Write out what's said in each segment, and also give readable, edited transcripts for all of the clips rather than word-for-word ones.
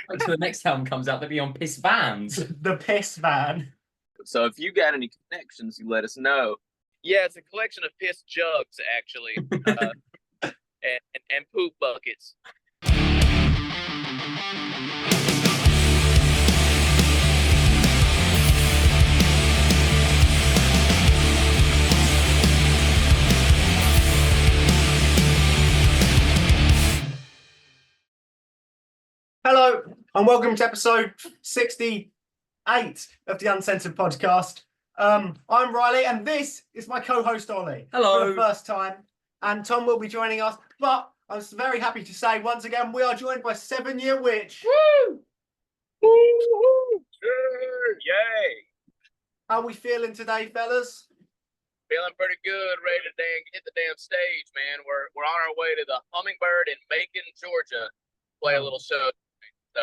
Wait till the next album comes out, they'll be on Piss Vans. The Piss Van. So if you got any connections, you let us know. Yeah, it's a collection of piss jugs, actually, and poop buckets. Hello, and welcome to episode 68 of the Uncensored Podcast. I'm Riley, and this is my co-host Ollie. Hello. For the first time, and Tom will be joining us. But I'm very happy to say, once again, we are joined by 7yearwitch. Woo! Woo! Yay! How are we feeling today, fellas? Feeling pretty good, ready to hit the damn stage, man. We're on our way to the Hummingbird in Macon, Georgia. Play a little show. So,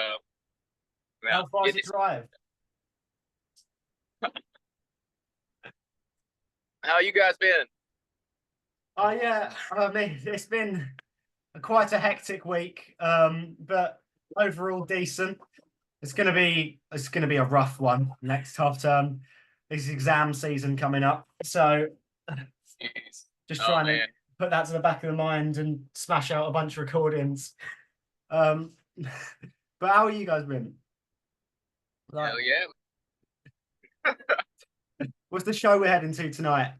how far is the drive? How you guys been? Oh yeah, I mean it's been quite a hectic week, but overall decent. It's gonna be a rough one next half term. This exam season coming up, so just trying to put that to the back of the mind and smash out a bunch of recordings. But how are you guys been? Hell yeah. What's the show we're heading to tonight?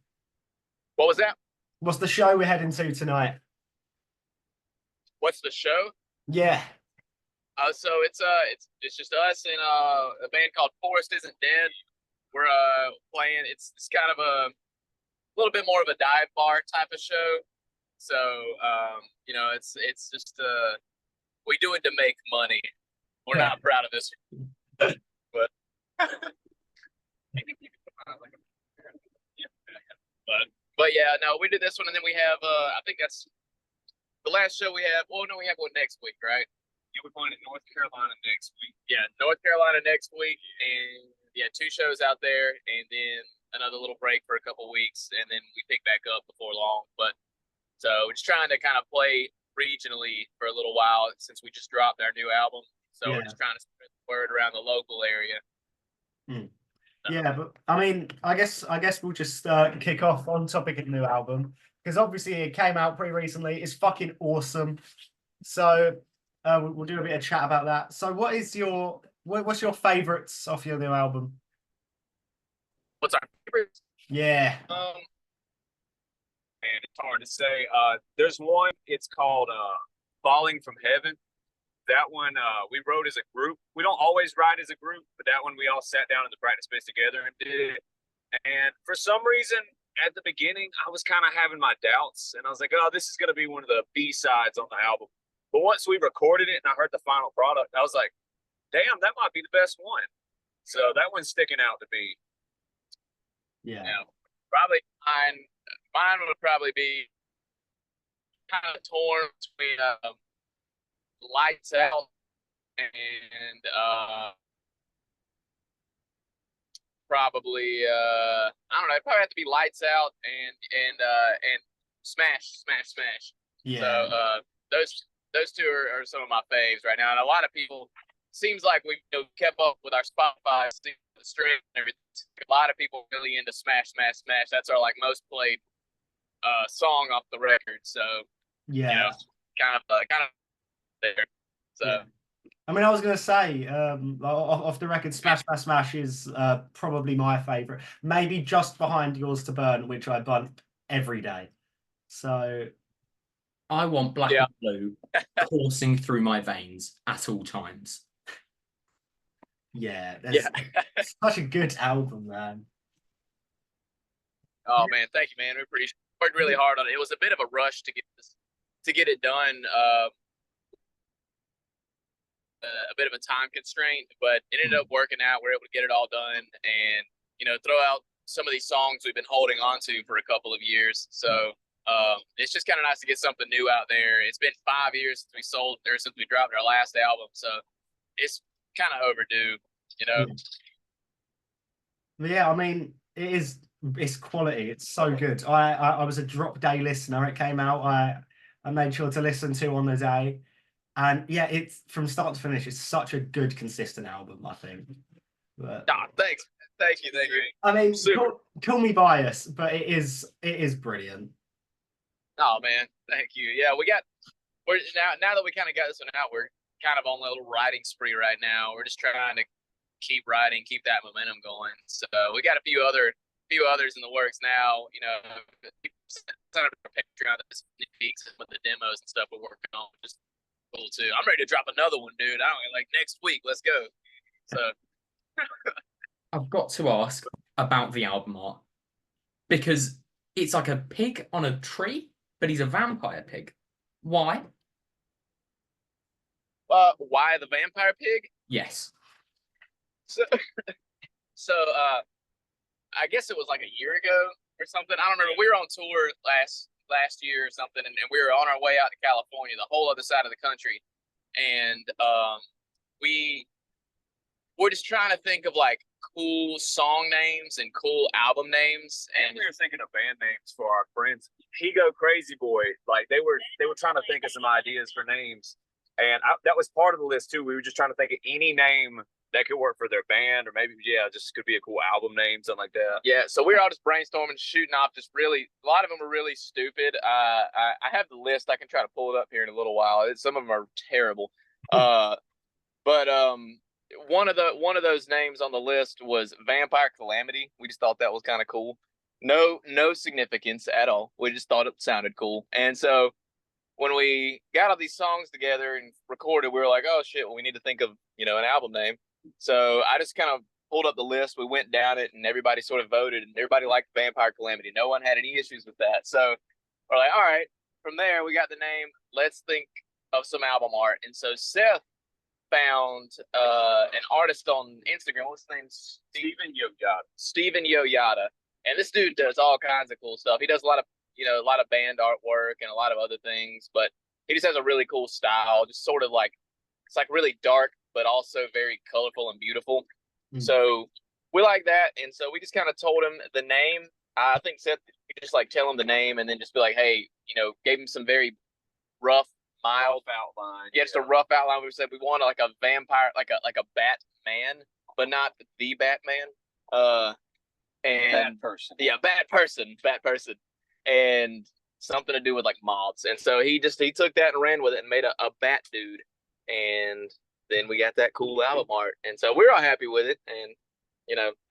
What was that? What's the show we're heading to tonight? What's the show? Yeah. So it's just us and a band called Forest Isn't Dead. We're playing. It's kind of a little bit more of a dive bar type of show. So it's just we do it to make money. We're not proud of this, but yeah, no, we did this one, and then we have I think that's the last show we have. Well, no, we have one next week, right? Yeah, we're going to North Carolina next week. Yeah, North Carolina next week, and yeah, 2 shows out there, and then another little break for a couple weeks, and then we pick back up before long. But so we're just trying to kind of play regionally for a little while since we just dropped our new album. So we're just trying to spread the word around the local area. Yeah, but I mean, I guess we'll just kick off on topic of the new album, because obviously it came out pretty recently. It's fucking awesome. So we'll do a bit of chat about that. So what's your favorites off your new album? What's our favorites? Yeah. Man, it's hard to say. There's one, it's called Falling from Heaven. That one we wrote as a group. We don't always write as a group, but that one we all sat down in the practice space together and did it. And for some reason, at the beginning, I was kind of having my doubts, and I was like, oh, this is going to be one of the B-sides on the album. But once we recorded it and I heard the final product, I was like, damn, that might be the best one. So that one's sticking out to me. Yeah. Probably mine would probably be kind of torn between Lights Out and probably I don't know, it'd probably have to be Lights Out and Smash. Yeah. So those 2 are some of my faves right now, and a lot of people, seems like we've kept up with our Spotify stream and everything. A lot of people really into Smash. That's our most played song off the record. So yeah, kind of there. So yeah. I mean, I was gonna say off the record, Smash is probably my favorite, maybe just behind Yours to Burn, which I bump every day. So I want Black and Blue coursing through my veins at all times. Yeah, it's such a good album, man. Oh man, thank you, man. We worked really hard on it. It was a bit of a rush to get it done. A bit of a time constraint, but it ended up working out. We're able to get it all done, and throw out some of these songs we've been holding on to for a couple of years. So it's just kind of nice to get something new out there. It's been 5 years since we dropped our last album, so it's kind of overdue, Yeah, I mean, it's quality. It's so good. I was a drop day listener. It came out. I made sure to listen to on the day, And yeah, it's from start to finish, it's such a good, consistent album, I think. But, Thanks. Thank you. I mean, Super. call me biased, but it is brilliant. Oh man, thank you. Yeah, we're now that we kind of got this one out, we're kind of on a little writing spree right now. We're just trying to keep writing, keep that momentum going. So we got a few others in the works now. You know, send up our Patreon, the sneak peeks with the demos and stuff we're working on. Just cool too. I'm ready to drop another one, dude. I don't know, like next week. Let's go. So I've got to ask about the album art because it's like a pig on a tree, but he's a vampire pig. Why? why the vampire pig? Yes. So I guess it was like a year ago or something. I don't remember. We were on tour last year or something, and we were on our way out to California, the whole other side of the country, and we're just trying to think of like cool song names and cool album names, And we were thinking of band names for our friends. He Go Crazy Boy. Like they were trying to think of some ideas for names, and that was part of the list too. We were just trying to think of any name that could work for their band, or maybe just could be a cool album name, something like that. Yeah, so we were all just brainstorming, shooting off. Just really, a lot of them were really stupid. I have the list. I can try to pull it up here in a little while. Some of them are terrible. But one of those names on the list was Vampire Calamity. We just thought that was kind of cool. No significance at all. We just thought it sounded cool. And so when we got all these songs together and recorded, we were like, oh shit, well, we need to think of, an album name. So I just kind of pulled up the list. We went down it and everybody sort of voted, and everybody liked Vampire Calamity. No one had any issues with that. So we're like, all right, from there we got the name. Let's think of some album art. And so Seth found an artist on Instagram. What's his name? Steven Yoyada. And this dude does all kinds of cool stuff. He does a lot of band artwork and a lot of other things, but he just has a really cool style. Just sort of like, it's like really dark, but also very colorful and beautiful. So we like that. And so we just kind of told him the name. I think Seth could just like tell him the name and then just be like, hey, gave him some very rough, mild outline. Yeah, just a rough outline. We said we want like a vampire, like a Batman, but not the Batman. Bad person. Yeah, Bat person. And something to do with like moths. And so he took that and ran with it and made a bat dude. And then we got that cool album art. And so we're all happy with it. And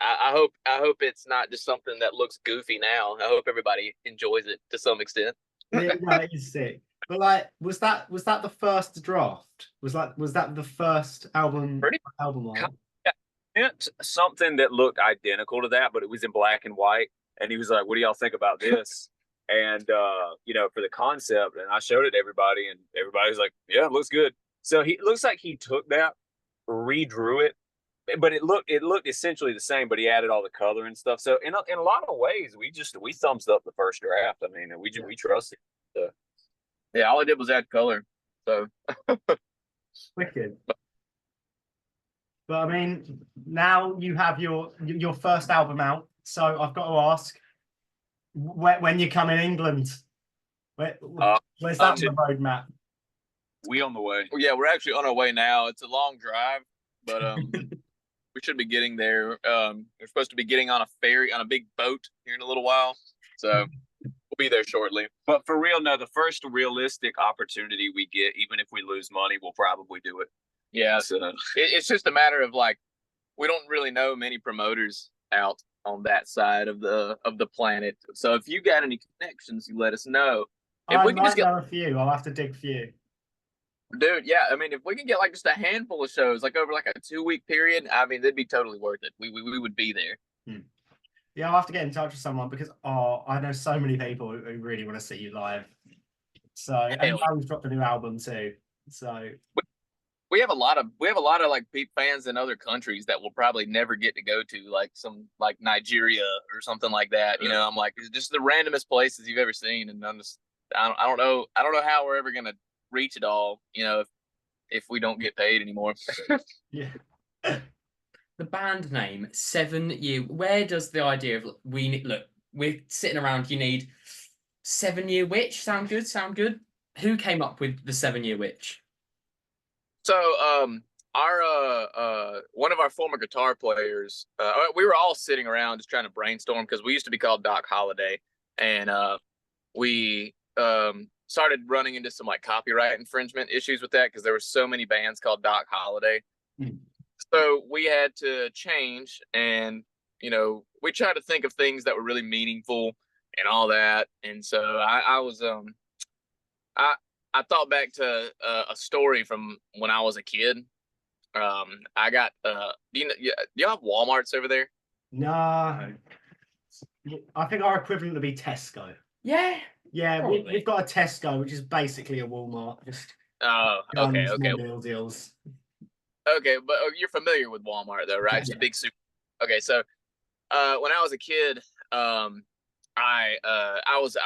I hope it's not just something that looks goofy now. I hope everybody enjoys it to some extent. Yeah, no, it is sick. But like, was that the first draft? Was that the first album art? It's something that looked identical to that, but it was in black and white. And he was like, what do y'all think about this? And for the concept, and I showed it to everybody, and everybody was like, yeah, it looks good. So it looks like he took that, redrew it, but it looked essentially the same, but he added all the color and stuff. So in a lot of ways, we thumbs up the first draft. I mean, we trust it. So. Yeah, all I did was add color. So Wicked. But I mean, now you have your first album out. So I've got to ask, when you come in England, where's that on the roadmap? We on the way. Well, yeah, we're actually on our way now. It's a long drive, but we should be getting there. We're supposed to be getting on a ferry, on a big boat here in a little while. So we'll be there shortly. But for real, no, the first realistic opportunity we get, even if we lose money, we'll probably do it. Yeah, so it's just a matter of like, we don't really know many promoters out on that side of the planet. So if you got any connections, you let us know. If we can just get a few, I'll have to dig for you. Dude, yeah, I mean, if we can get like just a handful of shows, like over like a 2-week period, I mean, that'd be totally worth it. We would be there. Yeah, I'll have to get in touch with someone because I know so many people who really want to see you live. So and we've dropped a new album too. So we have a lot of like fans in other countries that will probably never get to go to, like some like Nigeria or something like that. I'm like, it's just the randomest places you've ever seen, and I don't know how we're ever gonna reach it all, if we don't get paid anymore. Yeah. The band name 7 Year. Where does the idea of we're sitting around, you need 7 Year Witch? Sound good? Who came up with the 7 Year Witch? So, our one of our former guitar players, we were all sitting around just trying to brainstorm because we used to be called Doc Holliday, and we started running into some like copyright infringement issues with that because there were so many bands called Doc Holliday. So we had to change, and we tried to think of things that were really meaningful and all that. And so I thought back to a story from when I was a kid. I got do y'all have Walmarts over there? Nah, I think our equivalent would be Tesco. Yeah. Yeah, Probably. we've got a Tesco, which is basically a Walmart. Just Okay. meal deals. Okay, but you're familiar with Walmart though, right? It's a big super. Okay, so when I was a kid, I was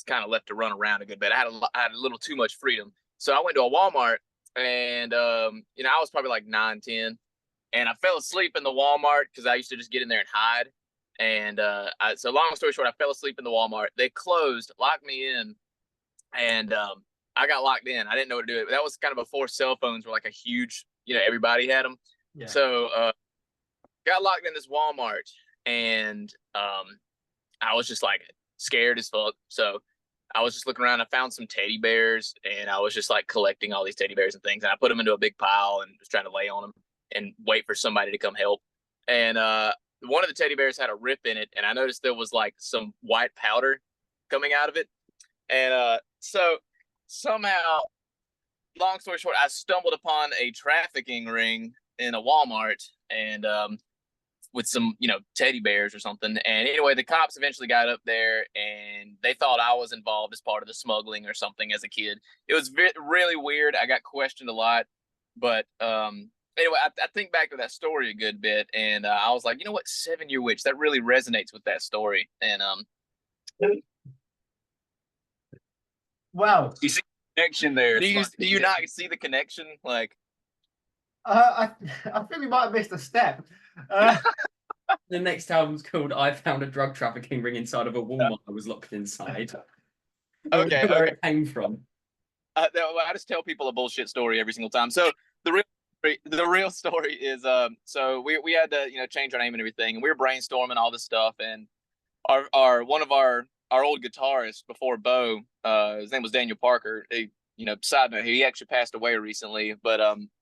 kind of left to run around a good bit. I had a little too much freedom, so I went to a Walmart, and I was probably like 9, 10, and I fell asleep in the Walmart because I used to just get in there and hide. And so long story short, I fell asleep in the Walmart. They closed, locked me in, and I got locked in. I didn't know what to do. That was kind of before cell phones were like a huge, everybody had them. Yeah. So got locked in this Walmart, and I was just like scared as fuck. So I was just looking around. I found some teddy bears, and I was just like collecting all these teddy bears and things. And I put them into a big pile and was trying to lay on them and wait for somebody to come help. And one of the teddy bears had a rip in it, and I noticed there was like some white powder coming out of it. And so somehow, long story short, I stumbled upon a trafficking ring in a Walmart, and with some, teddy bears or something. And anyway, the cops eventually got up there, and they thought I was involved as part of the smuggling or something as a kid. It was really weird. I got questioned a lot, but anyway, I think back to that story a good bit, and I was like, you know what, 7-Year Witch, that really resonates with that story. And well, You see the connection there. do you not see the connection? Like, I think we might have missed a step. The next album's called "I Found a Drug Trafficking Ring Inside of a Walmart I Was Locked Inside." Okay, Where it came from. I just tell people a bullshit story every single time. So the real story is so we had to change our name and everything, and we were brainstorming all this stuff, and one of our old guitarist before Bo, his name was Daniel Parker. Side note, he actually passed away recently, but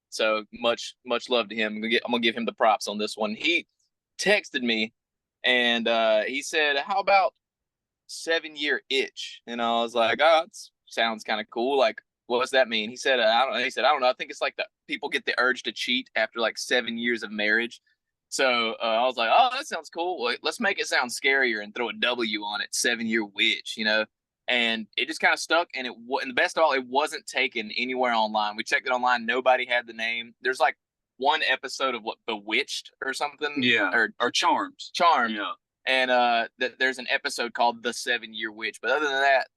so much love to him. I'm gonna give him the props on this one. He texted me, and he said, "How about 7-Year Itch?" And I was like, "Oh, that sounds kind of cool. Like, what does that mean?" He said, "I don't know." He said, "I don't know. I think it's like the people get the urge to cheat after like 7 years of marriage." So I was like, "Oh, that sounds cool. Well, let's make it sound scarier and throw a W on it, 7-Year Witch." And it just kind of stuck. And and the best of all, it wasn't taken anywhere online. We checked it online. Nobody had the name. There's like one episode of what, Bewitched or something. Yeah. Or Charms. Charmed. Yeah. And there's an episode called The 7-Year Witch. But other than that,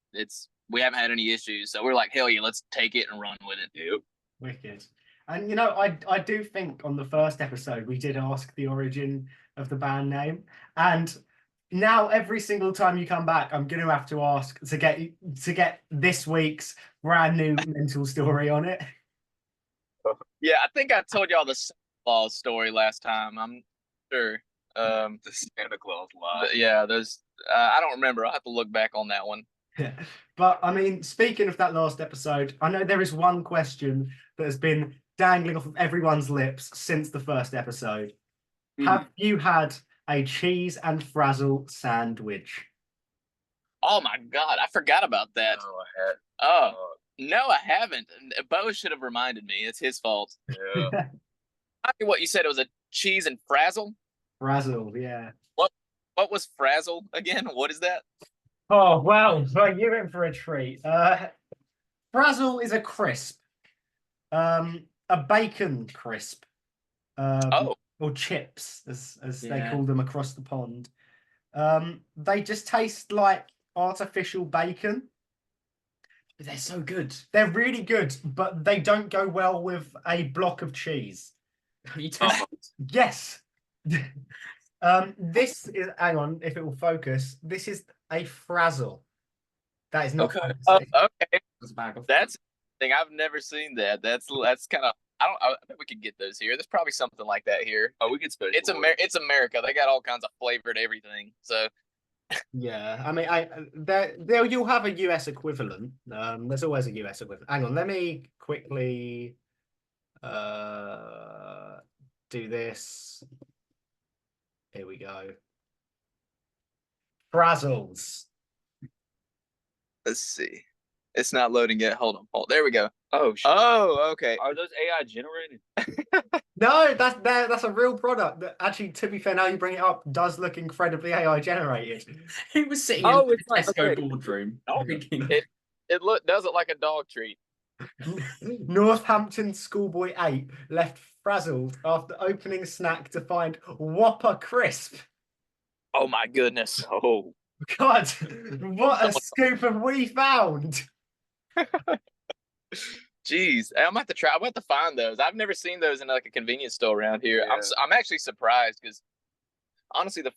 we haven't had any issues. So we're like, hell yeah, let's take it and run with it. Yep. Wicked. And I do think on the first episode we did ask the origin of the band name, and now every single time you come back, I'm going to have to ask to get this week's brand new mental story on it. Yeah, I think I told y'all the Santa Claus story last time. I'm sure. The Santa Claus lie. Yeah, I don't remember. I'll have to look back on that one. But I mean, speaking of that last episode, I know there is one question that has been dangling off of everyone's lips since the first episode. Have you had a cheese and frazzle sandwich? Oh my God, I forgot about that. Oh, I had. Oh, no, I haven't. Bo should have reminded me. It's his fault. Yeah. I mean, what you said, it was a cheese and frazzle? Frazzle, yeah. What was frazzle again? What is that? Oh, well, you're in for a treat. Frazzle is a crisp. A bacon crisp. Or chips, as they call them across the pond. They just taste like artificial bacon. But they're so good. They're really good, but they don't go well with a block of cheese. You taste Yes. This is, hang on, if it will focus. This is a frazzle. That is not Okay. fancy. Okay. a bag of That's the thing. I've never seen that. That's kind of I bet we could get those here. There's probably something like that here. Oh, we could special. It's America. They got all kinds of flavored everything. So Yeah, I mean, you'll have a US equivalent. There's always a US equivalent. Hang on, let me quickly do this. Here we go. Frazzles. let's see. It's not loading yet. Hold on. There we go. Oh, shit. Oh, okay. Are those AI generated? No, that's a real product. That actually, to be fair, now you bring it up, does look incredibly AI generated. He was sitting Oh, in it's the like- Tesco okay. boardroom. Oh, thinking, It does it like a dog treat. Northampton schoolboy 8 left frazzled after opening snack to find Whopper crisp. Oh my goodness. Oh. God, what a scoop have we found? Jeez, I'm about to try. I'm about to find those. I've never seen those in like a convenience store around here. Yeah. I'm actually surprised because honestly, the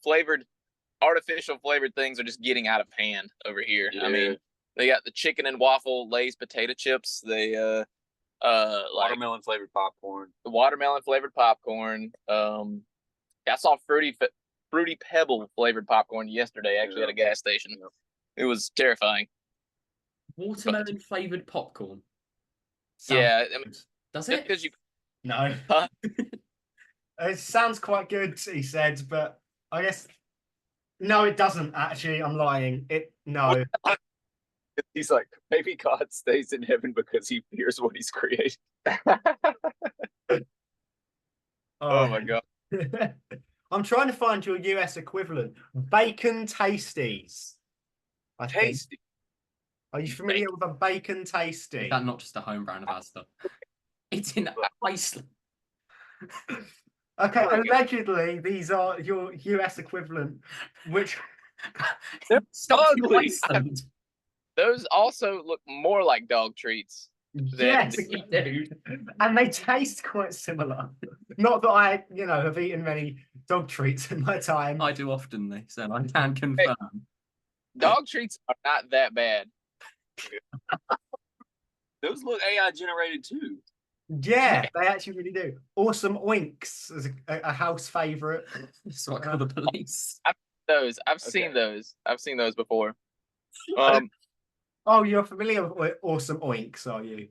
artificial flavored things are just getting out of hand over here. I mean, they got the chicken and waffle Lay's potato chips. They like Watermelon flavored popcorn. the watermelon flavored popcorn. I saw fruity pebble flavored popcorn yesterday. Actually, at a gas station. Yep. It was terrifying. watermelon flavored popcorn. Yeah, I mean, Does just it? because you No. Huh? It sounds quite good, he said, but I guess no, it doesn't actually. I'm lying. No. He's like, maybe God stays in heaven because he fears what he's created. Oh my god. I'm trying to find your US equivalent. Bacon Tasties. I think. Tasty. Are you familiar with a bacon tasty? Is that not just a home brand of Asda? It's in Iceland. Okay, Oh, allegedly these are your US equivalent, which They're Stop in ugly. Iceland. Those also look more like dog treats. yes, They do. and they taste quite similar. Not that I, have eaten many dog treats in my time. I do often this, and I can confirm. Dog treats are not that bad. Those look AI generated too. Yeah, they actually really do. Awesome Oinks is a house favorite. That's what I call the police. I've seen those. I've seen those before. Um, Oh, you're familiar with Awesome Oinks, are you?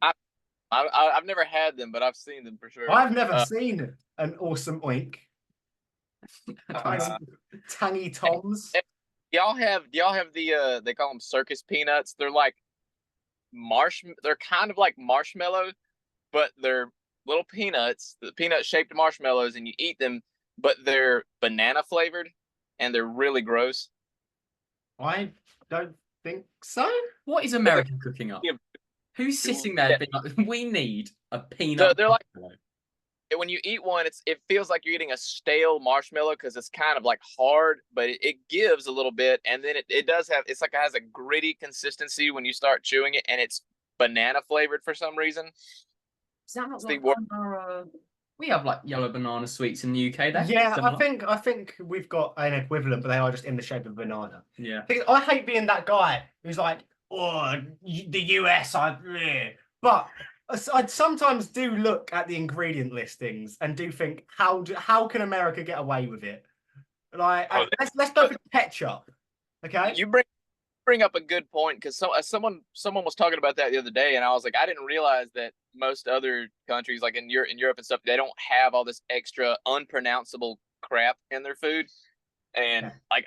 I've never had them, but I've seen them for sure. I've never seen an Awesome Oink. Tangy Toms. Y'all have the they call them circus peanuts. They're like they're kind of like marshmallow, but they're little peanuts, the peanut shaped marshmallows, and you eat them, but they're banana flavored and they're really gross. I don't think so. What is America cooking up? Yeah. Who's sitting there being like, we need a peanut? they're like- marshmallow." When you eat one, it feels like you're eating a stale marshmallow because it's kind of like hard, but it gives a little bit, and then it does have it has a gritty consistency when you start chewing it, and it's banana flavored for some reason. Is that not It's the like wor- we have like yellow banana sweets in the UK? They're Yeah, similar. I think we've got an equivalent, but they are just in the shape of a banana. Yeah. I hate being that guy who's like, oh, the US, but I sometimes do look at the ingredient listings and do think, how can America get away with it? Like, let's go for ketchup, okay? You bring up a good point because someone was talking about that the other day, and I was like, I didn't realize that most other countries, like in Europe and stuff, they don't have all this extra unpronounceable crap in their food, and like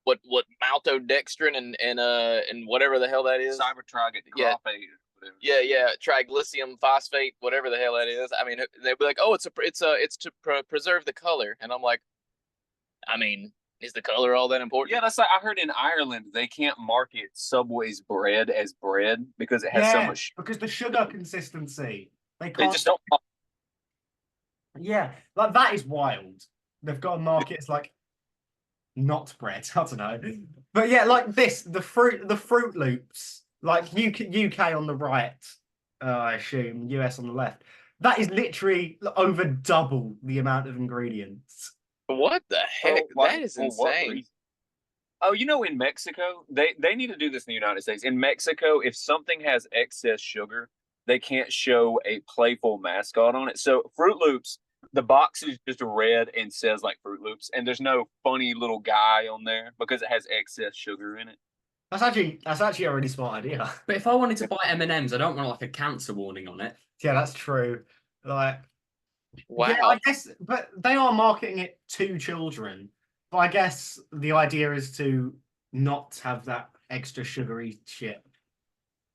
what maltodextrin and whatever the hell that is. Cybertronic. Yeah, triglycerium phosphate, whatever the hell that is. I mean, they'd be like, "Oh, it's to preserve the color," and I'm like, I mean, is the color all that important? Yeah, that's like I heard in Ireland they can't market Subway's bread as bread because it has so much. because the sugar consistency. They They can't. just don't. Yeah, like that is wild. They've got a market. It's like not bread. I don't know, but yeah, like this, the Fruit Loops, like UK on the right, I assume US on the left. That is literally over double the amount of ingredients. What the heck? That is For what insane. reason? Oh, in Mexico, they need to do this in the United States. In Mexico, if something has excess sugar, they can't show a playful mascot on it. So Fruit Loops, the box is just red and says like Fruit Loops, and there's no funny little guy on there because it has excess sugar in it. That's actually a really smart idea. But if I wanted to buy M&Ms, I don't want like a cancer warning on it. Yeah, that's true. Like, Wow. yeah, I guess, but they are marketing it to children. But I guess the idea is to not have that extra sugary shit.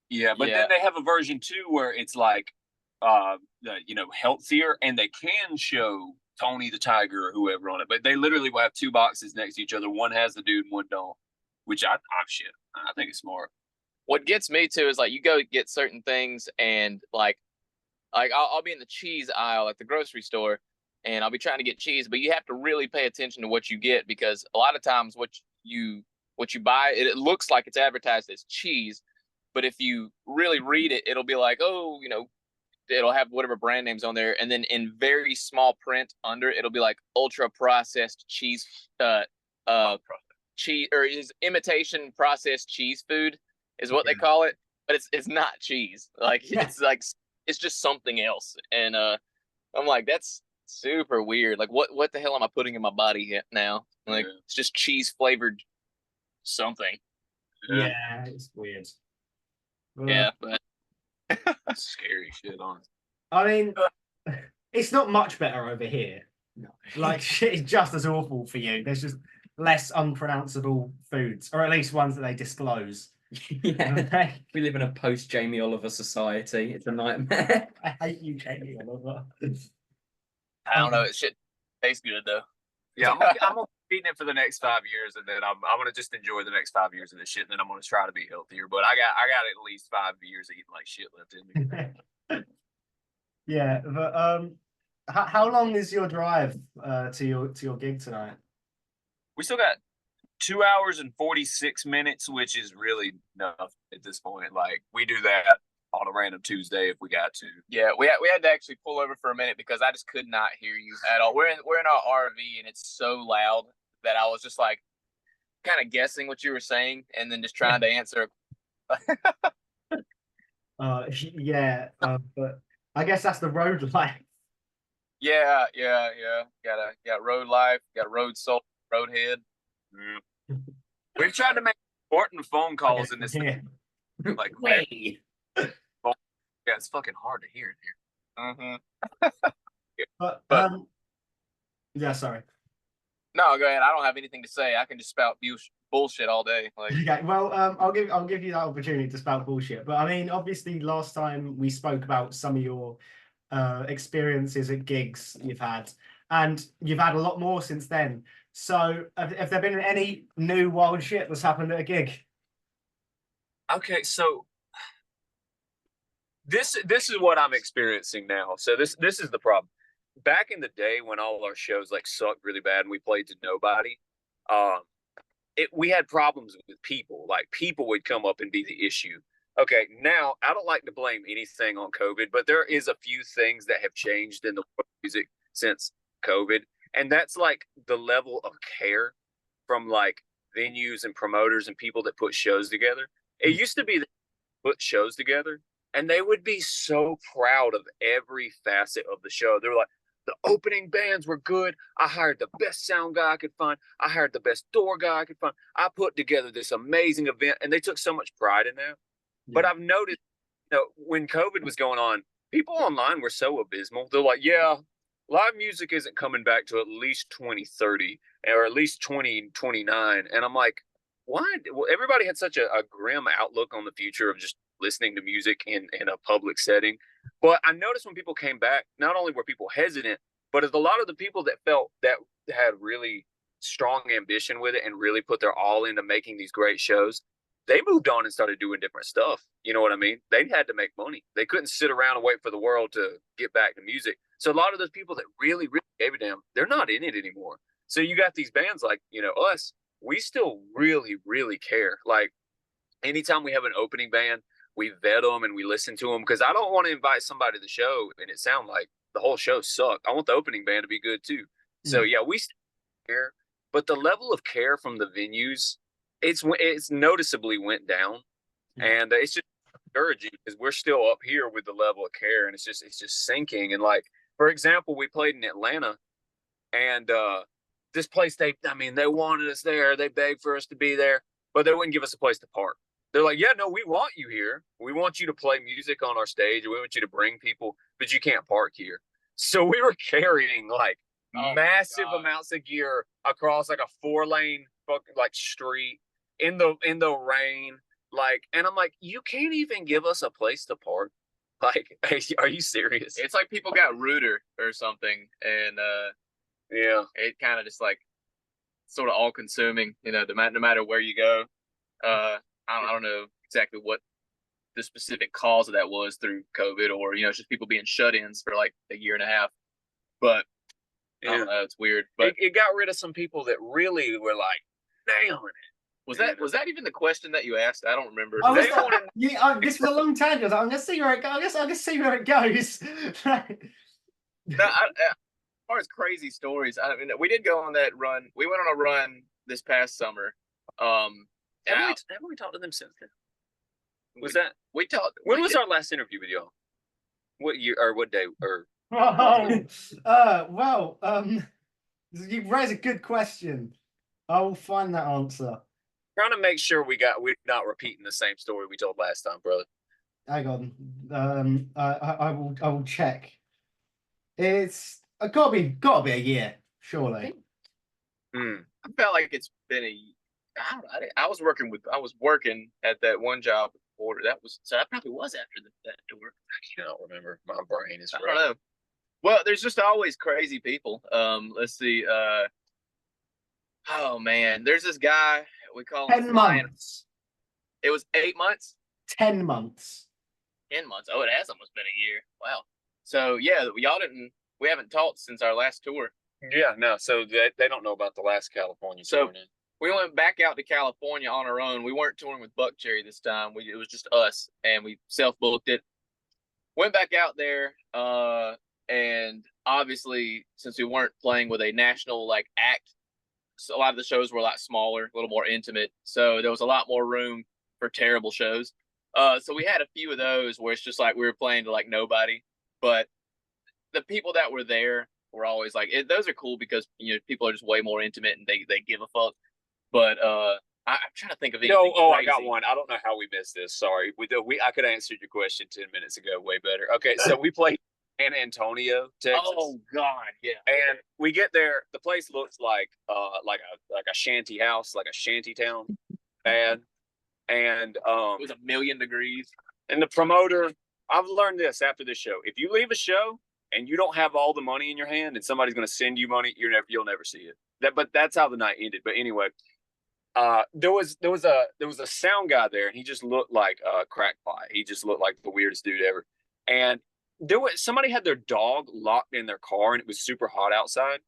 Yeah, but Yeah. then they have a version too where it's like, healthier, and they can show Tony the Tiger or whoever on it. But they literally will have two boxes next to each other. One has the dude, and one don't. Which I think it's smart. What gets me too is like you go get certain things and like I'll be in the cheese aisle at the grocery store and I'll be trying to get cheese, but you have to really pay attention to what you get because a lot of times what you buy, it looks like it's advertised as cheese, but if you really read it, it'll be like, oh, it'll have whatever brand names on there, and then in very small print under it'll be like ultra processed cheese, cheese, or is imitation processed cheese food is what they call it, but it's not cheese. Like it's just something else, and I'm like, that's super weird. Like what the hell am I putting in my body now? Like it's just cheese flavored something. Yeah, it's weird. Yeah, but Scary shit, honestly. I mean, it's not much better over here. No. Like, shit is just as awful for you. There's just less unpronounceable foods, or at least ones that they disclose. Yeah. Okay? We live in a post Jamie Oliver society. It's a nightmare. I hate you, Jamie Oliver. I don't know. It shit tastes good though. Yeah, I'm gonna be eating it for the next 5 years, and then I'm gonna just enjoy the next 5 years of this shit, and then I'm gonna try to be healthier. But I got at least 5 years of eating like shit left in me. Yeah, but how long is your drive to your gig tonight? We still got 2 hours and 46 minutes, which is really enough at this point. Like we do that on a random Tuesday if we got to. Yeah, we had to actually pull over for a minute because I just could not hear you at all. We're in our RV and it's so loud that I was just like kind of guessing what you were saying and then just trying to answer. But I guess that's the road life. Yeah. Got road life, got road soul, road head. We've tried to make important phone calls in this Yeah. like Way. yeah, it's fucking hard to hear in here. But yeah, sorry. No, go ahead. I don't have anything to say. I can just spout bullshit all day. Like, Okay, well, I'll give you that opportunity to spout bullshit. But I mean, obviously, last time we spoke about some of your experiences at gigs you've had, and you've had a lot more since then. So, have there been any new wild shit that's happened at a gig? Okay, so this is what I'm experiencing now. So this is the problem. Back in the day when all our shows like sucked really bad and we played to nobody, we had problems with people. Like people would come up and be the issue. Okay, now I don't like to blame anything on COVID, but there is a few things that have changed in the world of music since COVID, and that's like the level of care from like venues and promoters and people that put shows together. It used to be that they put shows together and they would be so proud of every facet of the show. They were like, the opening bands were good. I hired the best sound guy I could find. I hired the best door guy I could find. I put together this amazing event, and they took so much pride in that. Yeah. But I've noticed, when COVID was going on, people online were so abysmal. They're like, yeah, live music isn't coming back to at least 2030 or at least 2029. And I'm like, why? Well, everybody had such a grim outlook on the future of just listening to music in a public setting. But I noticed when people came back, not only were people hesitant, but a lot of the people that felt that had really strong ambition with it and really put their all into making these great shows, they moved on and started doing different stuff. You know what I mean? They had to make money. They couldn't sit around and wait for the world to get back to music. So a lot of those people that really, really gave a damn, they're not in it anymore. So you got these bands like, us, we still really, really care. Like anytime we have an opening band, we vet them and we listen to them, because I don't want to invite somebody to the show and it sound like the whole show sucked. I want the opening band to be good too. So yeah, we still care, but the level of care from the venues, it's noticeably went down, and it's just discouraging because we're still up here with the level of care, and it's just sinking. And like, for example, we played in Atlanta, and this place they wanted us there. They begged for us to be there, but they wouldn't give us a place to park. They're like, yeah, no, we want you here. We want you to play music on our stage. We want you to bring people, but you can't park here. So we were carrying like massive amounts of gear across like a 4-lane fucking like street in the rain. Like, and I'm like, you can't even give us a place to park. Like, are you serious? It's like people got ruder or something, and yeah, it kind of just like sort of all consuming. You know, no matter where you go. I don't know exactly what the specific cause of that was through COVID, or it's just people being shut-ins for like a year and a half. But I don't know, it's weird. But it got rid of some people that really were like nailing it. Was that even the question that you asked? I don't remember. This was a long tangent. I'm gonna see where it goes. I'm gonna see where it goes. No, as far as crazy stories, I mean, we did go on that run. We went on a run this past summer. Haven't we talked to them since then? We talked? When was our last interview with y'all? What year or what day or? You raise a good question. I will find that answer. Trying to make sure we're not repeating the same story we told last time, brother. Hang on. I will check. It's gotta be a year, surely. I felt like it's been I was working at that one job before. That probably was after that tour. I can't remember. My brain is. I don't know. Well, there's just always crazy people. Let's see. Oh man, there's this guy we call him 10 months. It was 8 months. 10 months. 10 months. Oh, it has almost been a year. Wow. So yeah, we haven't talked since our last tour. Yeah, no. So they don't know about the last California tour. We went back out to California on our own. We weren't touring with Buckcherry this time. It was just us, and we self-booked it. Went back out there, and obviously, since we weren't playing with a national like act, so a lot of the shows were a lot smaller, a little more intimate. So there was a lot more room for terrible shows. So we had a few of those where it's just like we were playing to like nobody, but the people that were there were always like, those are cool because people are just way more intimate and they give a fuck. But I'm trying to think of anything. I got one. I don't know how we missed this. Sorry. I could answer your question 10 minutes ago way better. Okay, so we played San Antonio, Texas. Oh God, yeah. And we get there. The place looks like a shanty house, like a shanty town, and it was 1,000,000 degrees. And the promoter, I've learned this after this show: if you leave a show and you don't have all the money in your hand, and somebody's going to send you money, you'll never see it. But that's how the night ended. But anyway. There was a sound guy there, and he just looked like a crackpot. He just looked like the weirdest dude ever. And somebody had their dog locked in their car, and it was super hot outside,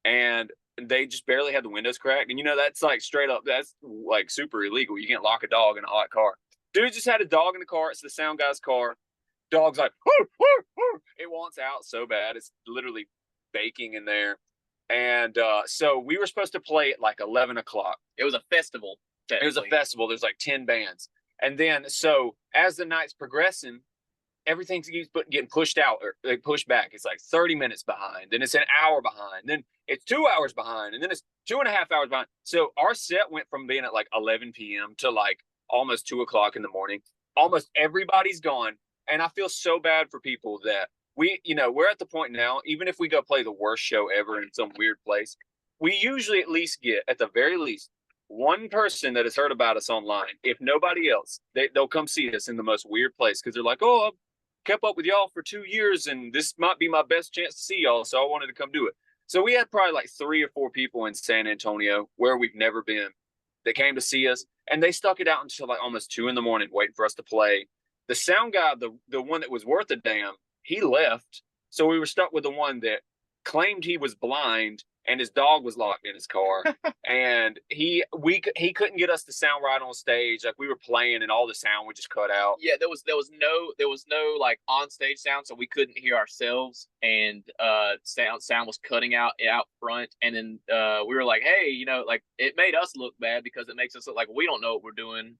and they just barely had the windows cracked. And that's like straight up, that's like super illegal. You can't lock a dog in a hot car. Dude just had a dog in the car. It's the sound guy's car. Dog's like, whoo, whoo, whoo. It wants out so bad. It's literally baking in there. And so we were supposed to play at like 11 o'clock. It was a festival. It was a festival. There's like 10 bands. And then, so as the night's progressing, everything keeps getting pushed out, or they push back. It's like 30 minutes behind. Then it's an hour behind. Then it's 2 hours behind. And then it's 2.5 hours behind. So our set went from being at like 11 p.m. to like almost 2 o'clock in the morning. Almost everybody's gone. And I feel so bad for people that we're at the point now, even if we go play the worst show ever in some weird place, we usually at least get, at the very least, one person that has heard about us online. If nobody else, they'll come see us in the most weird place because they're like, oh, I've kept up with y'all for 2 years and this might be my best chance to see y'all, so I wanted to come do it. So we had probably like 3 or 4 people in San Antonio where we've never been that came to see us, and they stuck it out until like almost 2 a.m. waiting for us to play. The sound guy, the one that was worth a damn, he left. So we were stuck with the one that claimed he was blind and his dog was locked in his car. And he couldn't get us to sound right on stage. Like we were playing and all the sound would just cut out. Yeah, there was no like on stage sound, so we couldn't hear ourselves, and sound was cutting out front. And then we were like, hey, like it made us look bad because it makes us look like we don't know what we're doing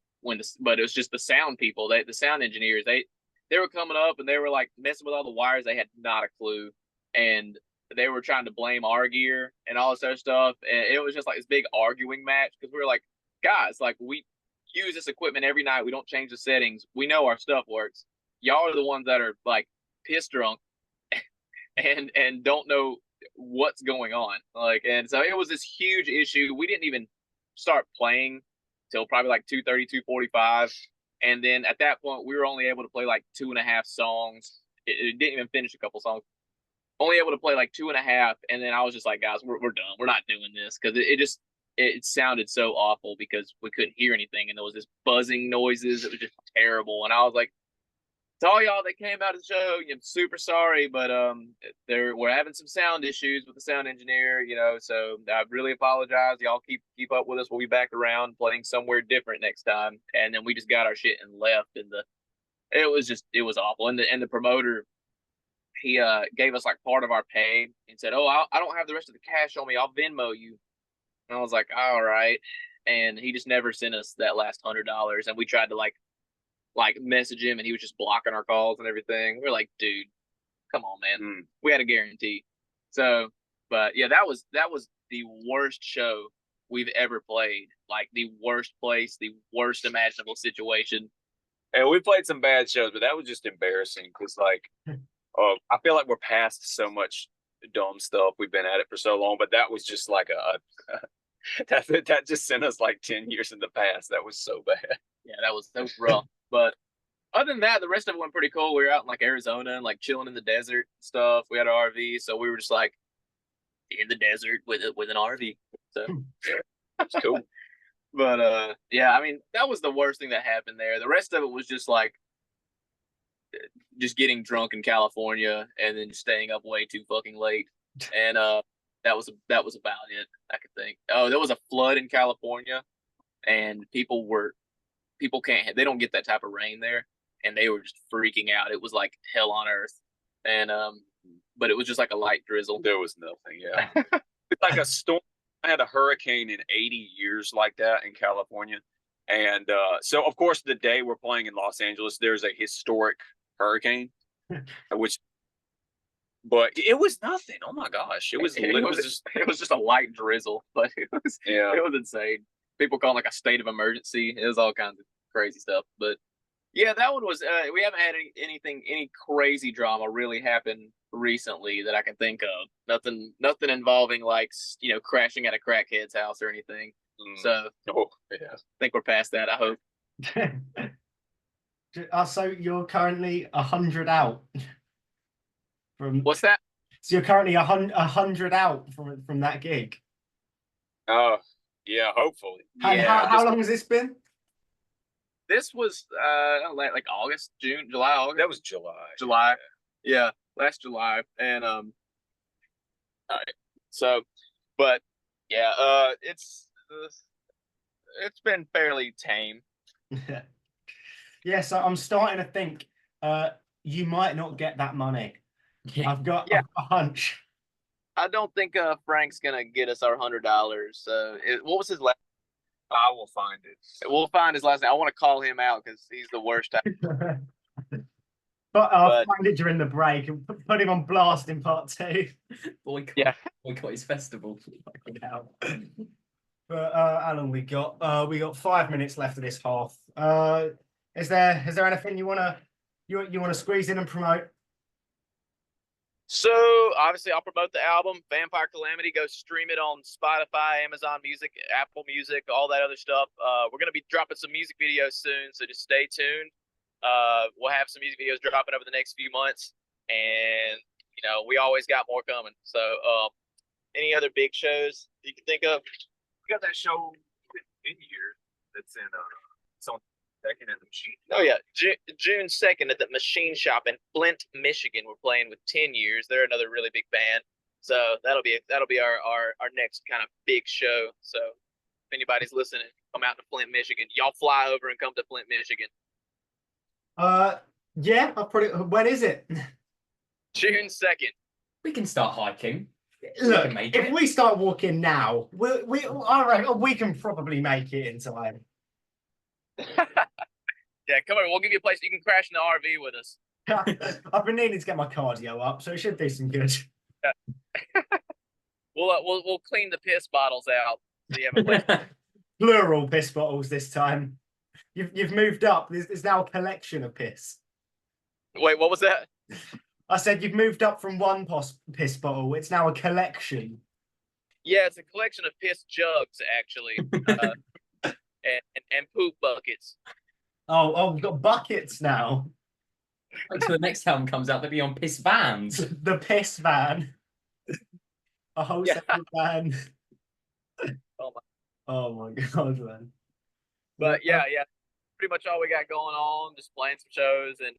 but it was just the sound people, the sound engineers. They were coming up and they were like messing with all the wires. They had not a clue, and they were trying to blame our gear and all this other stuff. And it was just like this big arguing match because we were like, guys, like we use this equipment every night. We don't change the settings. We know our stuff works. Y'all are the ones that are like piss drunk and don't know what's going on. Like, and so it was this huge issue. We didn't even start playing till probably like 2:30, 2:45. And then at that point, we were only able to play like 2.5 songs. It didn't even finish a couple songs. Only able to play like 2.5. And then I was just like, guys, we're done. We're not doing this. Because it sounded so awful because we couldn't hear anything. And there was this buzzing noises. It was just terrible. And I was like, to all y'all that came out of the show, I'm super sorry, but we're having some sound issues with the sound engineer, so I really apologize. Y'all keep up with us. We'll be back around playing somewhere different next time. And then we just got our shit and left, and it was awful. And the promoter, he gave us like part of our pay and said, "Oh, I don't have the rest of the cash on me. I'll Venmo you." And I was like, "All right." And he just never sent us that last $100, and we tried to like message him, and he was just blocking our calls and everything. We're like, dude, come on, man. We had a guarantee. So, but yeah, that was the worst show we've ever played. Like the worst place, the worst imaginable situation. And we played some bad shows, but that was just embarrassing because like, I feel like we're past so much dumb stuff. We've been at it for so long, but that was just like that just sent us like 10 years in the past. That was so bad. Yeah, that was rough. But other than that, the rest of it went pretty cool. We were out in like Arizona and like chilling in the desert and stuff. We had an RV, so we were just like in the desert with an RV. So it's cool. But yeah, I mean, that was the worst thing that happened there. The rest of it was just like just getting drunk in California and then staying up way too fucking late. And that was about it, I could think. Oh, there was a flood in California, and people they don't get that type of rain there, and they were just freaking out. It was like hell on earth. And but it was just like a light drizzle. There was nothing. Yeah. It's like a storm. I had a hurricane in 80 years like that in California. And so of course the day we're playing in Los Angeles, there's a historic hurricane, but it was nothing. Oh my gosh. It was just a light drizzle, but it was insane. People call it like a state of emergency. It was all kinds of crazy stuff. But yeah, that one was, we haven't had any crazy drama really happen recently that I can think of. Nothing involving like, crashing at a crackhead's house or anything. So I think we're past that, I hope. So you're currently 100 out from. What's that? So you're currently 100 out from that gig. Oh, yeah, hopefully. And how long has this been? This was like August, June, July, August. That was July. July, yeah, last July, and all right. So, but yeah, it's been fairly tame. Yeah, so I'm starting to think you might not get that money. Yeah. I've got a hunch. I don't think Frank's gonna get us our $100. What was his last? I will find it. We'll find his last name. I want to call him out because he's the worst. But I'll find it during the break and put him on blast in part 2. Boycott his festival. But how long we got? We got 5 minutes left of this half. Is there anything you wanna squeeze in and promote? So obviously I'll promote the album Vampire Calamity. Go stream it on Spotify, Amazon Music, Apple Music, all that other stuff. We're gonna be dropping some music videos soon, so just stay tuned. We'll have some music videos dropping over the next few months, and we always got more coming. So any other big shows you can think of? We got that show in here that's it's on 2nd at the Machine. Oh yeah, June 2nd at the Machine Shop in Flint, Michigan. We're playing with 10 Years. They're another really big band. So that'll be our next kind of big show. So if anybody's listening, come out to Flint, Michigan. Y'all fly over and come to Flint, Michigan. Yeah, I'll put it. When is it? June 2nd. We can start hiking. Look, if we start walking now, we can probably make it in time. Yeah, come on. We'll give you a place you can crash in the RV with us. I've been needing to get my cardio up, so it should do some good. We'll clean the piss bottles out. So you have a place. Plural piss bottles this time. You've moved up. There's now a collection of piss. Wait, what was that? I said you've moved up from one piss bottle. It's now a collection. Yeah, it's a collection of piss jugs, actually, and poop buckets. Oh, we've got buckets now. Until the next album comes out, they'll be on piss vans. The piss van. A whole separate van. Oh my god, man. But yeah, pretty much all we got going on. Just playing some shows, and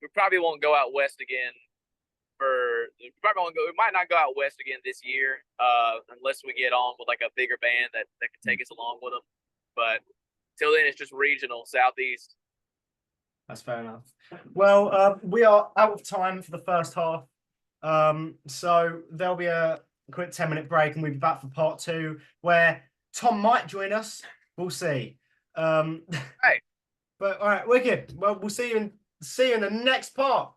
we probably won't go out west again. We might not go out west again this year, unless we get on with like a bigger band that can take us along with them. But till then, it's just regional, southeast. That's fair enough. Well, we are out of time for the first half. So there'll be a quick 10-minute break and we'll be back for part 2 where Tom might join us. We'll see. Hey. But all right, wicked. Well, we'll see you in the next part.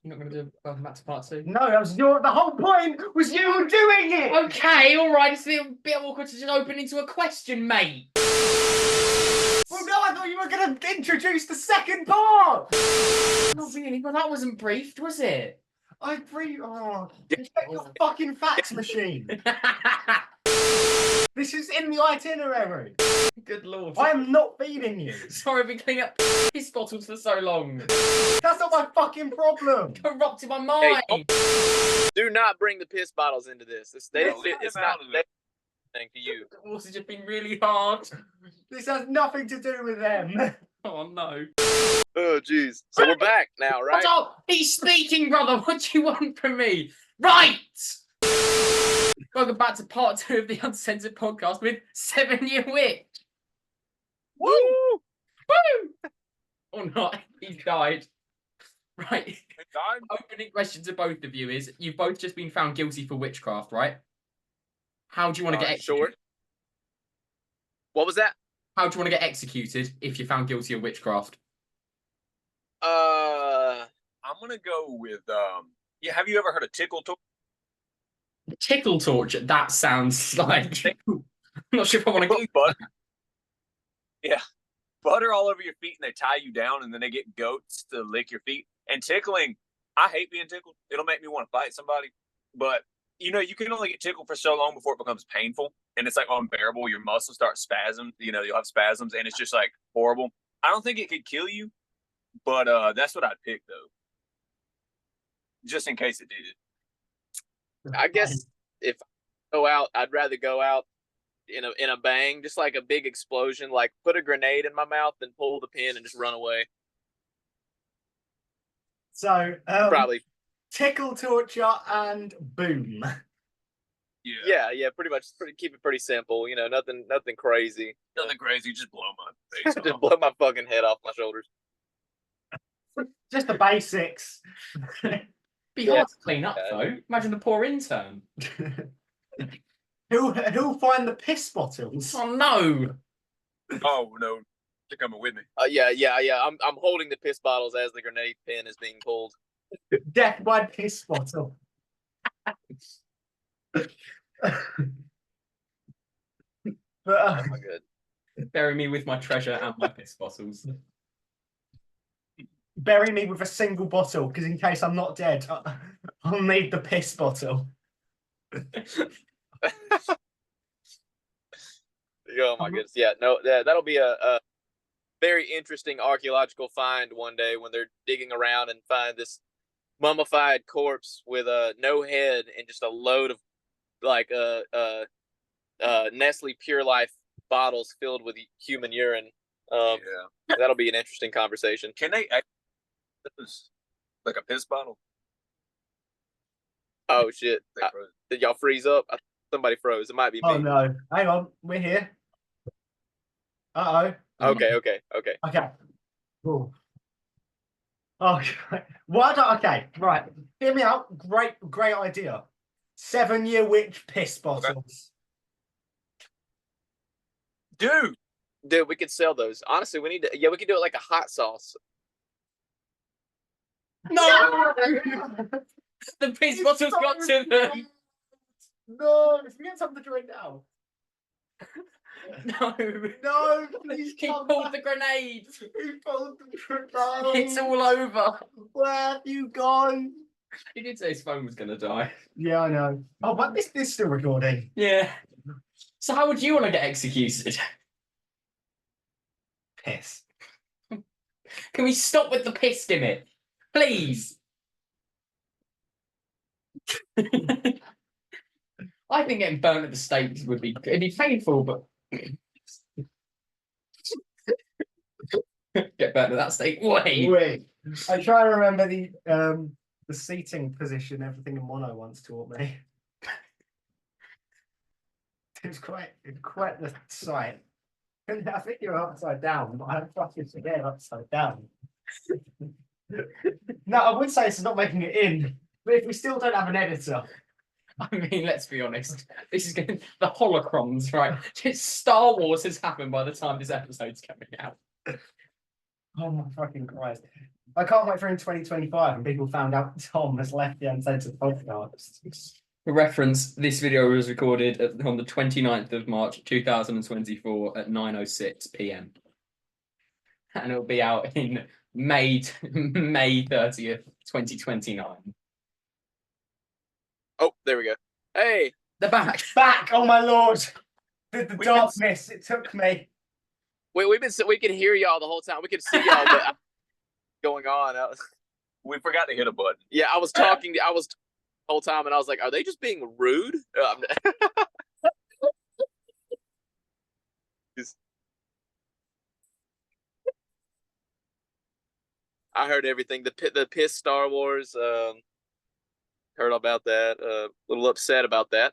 You're not going to do welcome back to part 2? No, that was the whole point was you doing it. Okay, all right. It's a bit awkward to just open into a question, mate. Well, no, I thought you were going to introduce the second part. Not really. Well, that wasn't briefed, was it? I breathe. Oh, check your fucking fax machine. This is in the itinerary. Good lord. I am not feeding you. Sorry, I've been cleaning up piss bottles for so long. That's not my fucking problem. Corrupted my mind. Do not bring the piss bottles into this. It's not thing to you. The water's just been really hard. This has nothing to do with them. Oh no. Oh jeez. So we're back now, right? What's up? He's speaking, brother. What do you want from me? Right. Welcome back to part 2 of the Uncensored Podcast with 7-Year Witch. Woo! Woo! Or not, he's died. Right. Opening question to both of you is, you've both just been found guilty for witchcraft, right? How do you want to get executed? Sure. What was that? How do you want to get executed if you're found guilty of witchcraft? I'm gonna go with have you ever heard of tickle torch? Tickle torture. That sounds like I'm not sure if I want to go. Butter. Yeah. Butter all over your feet and they tie you down and then they get goats to lick your feet. And tickling, I hate being tickled. It'll make me want to fight somebody. But you can only get tickled for so long before it becomes painful. And it's like unbearable. Your muscles start spasm. You'll have spasms and it's just like horrible. I don't think it could kill you, but that's what I'd pick though. Just in case it did. I guess if I go out, I'd rather go out in a bang, just like a big explosion, like put a grenade in my mouth and pull the pin and just run away. So probably tickle, torture, and boom. Yeah, pretty much. Keep it pretty simple. Nothing crazy. Nothing crazy. Just blow my face Just off. blow my fucking head off my shoulders. Just the basics. Be hard to clean up though. Imagine the poor intern. Who'll find the piss bottles? Oh no! Oh no, they're coming with me. Yeah. I'm holding the piss bottles as the grenade pin is being pulled. Death by piss bottle. But, Oh my god. Bury me with my treasure and my piss bottles. bury me with a single bottle, because in case I'm not dead, I'll need the piss bottle. Oh my goodness. Yeah, no, that'll be a very interesting archaeological find one day when they're digging around and find this mummified corpse with no head and just a load of like Nestle Pure Life bottles filled with human urine. That'll be an interesting conversation. Can they this like a piss bottle? Oh shit. Did y'all freeze up? Somebody froze. It might be me. Oh no. Hang on. We're here. Uh-oh. Okay. Okay. Ooh. Okay. Okay, right. Hear me out. Great idea. 7-year witch piss bottles. Dude, Dude, we could sell those. Honestly, we need to. Yeah, we could do it like a hot sauce. No! The piss bottle's got to them. No, if we get something to drink now. No. No, please He come pulled back. the grenade. He pulled the grenade. It's all over. Where have you gone? He did say his phone was going to die. Yeah, I know. Oh, but this is still recording. Yeah. So how would you want to get executed? Piss. Can we stop with the piss gimmick? Please. I think getting burnt at the stake would be it'd be painful, but get burnt at that stake. Wait. I try to remember the seating position everything in mono once taught me. It was quite the sight. And I think you're upside down, but I'm fucking scared upside down. No, I would say it's not making it in, but if we still don't have an editor. I mean, let's be honest. This is getting the holocrons, right? Star Wars has happened by the time this episode's coming out. Oh my fucking Christ. I can't wait for in 2025 and people found out Tom has left the Uncensored podcast. For reference, this video was recorded on the 29th of March 2024 at 9:06 p.m. And it'll be out in May 30th, 2029. Oh, there we go. Hey, The back. Back! Oh my lord! The darkness, it took me. we could hear y'all the whole time. We could see y'all, but going on. We forgot to hit a button. Yeah, I was talking. I was the whole time, and I was like, "Are they just being rude?" I heard everything. The piss Star Wars. Heard about that. A little upset about that.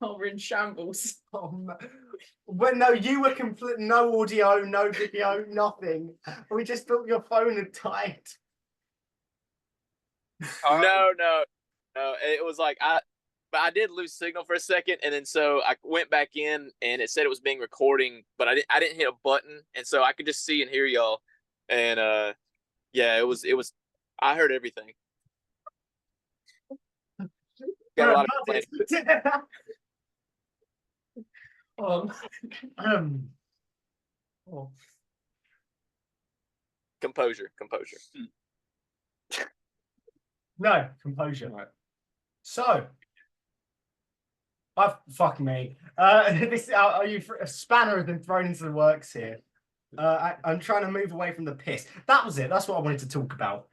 Oh, we're in shambles. Well, no, you were complete. No audio, no video, nothing. We just thought your phone had died. No. It was like but I did lose signal for a second, and then so I went back in, and it said it was being recording, but I didn't hit a button, and so I could just see and hear y'all, and yeah, it was. I heard everything. Got a lot of composure. No, composure. Right. So, fuck me. This a spanner has been thrown into the works here. I'm trying to move away from the piss. That was it. That's what I wanted to talk about.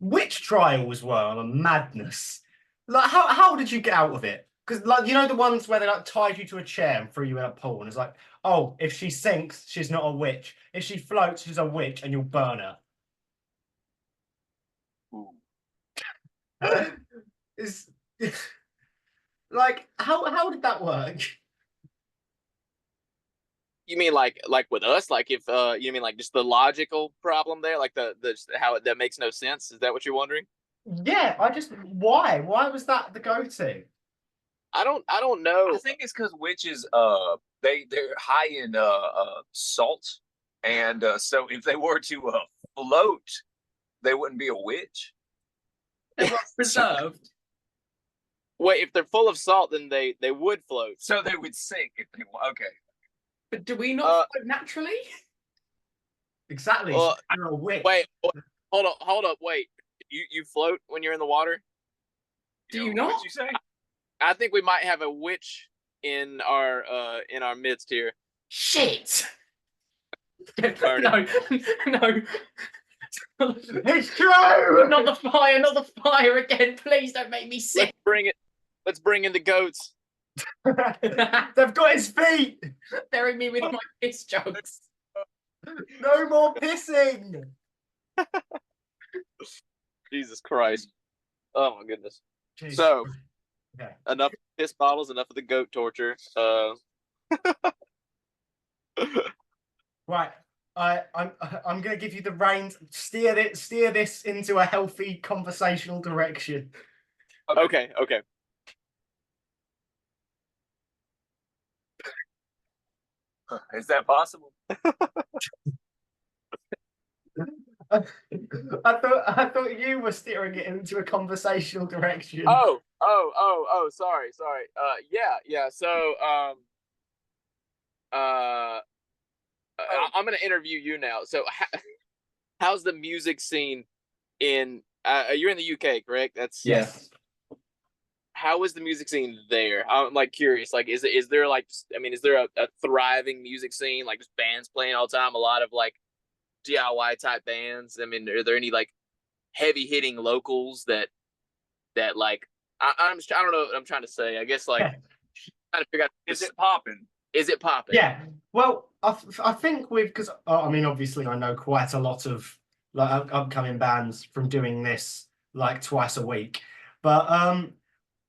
Witch trials were a madness. Like, how did you get out of it? Because, like, you know the ones where they like tied you to a chair and threw you in a pool, and it's like, oh, if she sinks, she's not a witch. If she floats, she's a witch, and you'll burn her. Is like how did that work? You mean like with us? Like if you mean like just the logical problem there, like the how that makes no sense? Is that what you're wondering? Yeah, why was that the go-to? I don't know. I think it's because witches they're high in salt, and so if they were to float, they wouldn't be a witch. They were preserved. Wait, if they're full of salt, then they would float. So they would sink if they okay. But do we not float naturally? Exactly. Well, you're a witch. Wait, hold up, wait. You float when you're in the water? Do you not? What'd you say? I think we might have a witch in our midst here. Shit. No. It's true. Not the fire again. Please don't make me sick. Let's bring in the goats. They've got his feet. Bury me with my piss jokes. No more pissing. Jesus Christ. Oh my goodness. Jeez. So okay. Enough piss bottles, enough of the goat torture. Right. I'm gonna give you the reins. Steer this into a healthy conversational direction. Okay. Is that possible? I thought you were steering it into a conversational direction. Oh, sorry. Yeah. So, I'm gonna interview you now. So, how's the music scene in? You're in the UK, correct? That's Yes. How is the music scene there? I'm like curious. Like, is there like, I mean, is there a thriving music scene? Like, just bands playing all the time? A lot of like DIY type bands. I mean, are there any like heavy hitting locals that like I don't know what I'm trying to say. I guess like trying to figure out Is it popping? Is it popping? Yeah. Well, I think because I mean, obviously, I know quite a lot of like upcoming bands from doing this like twice a week, but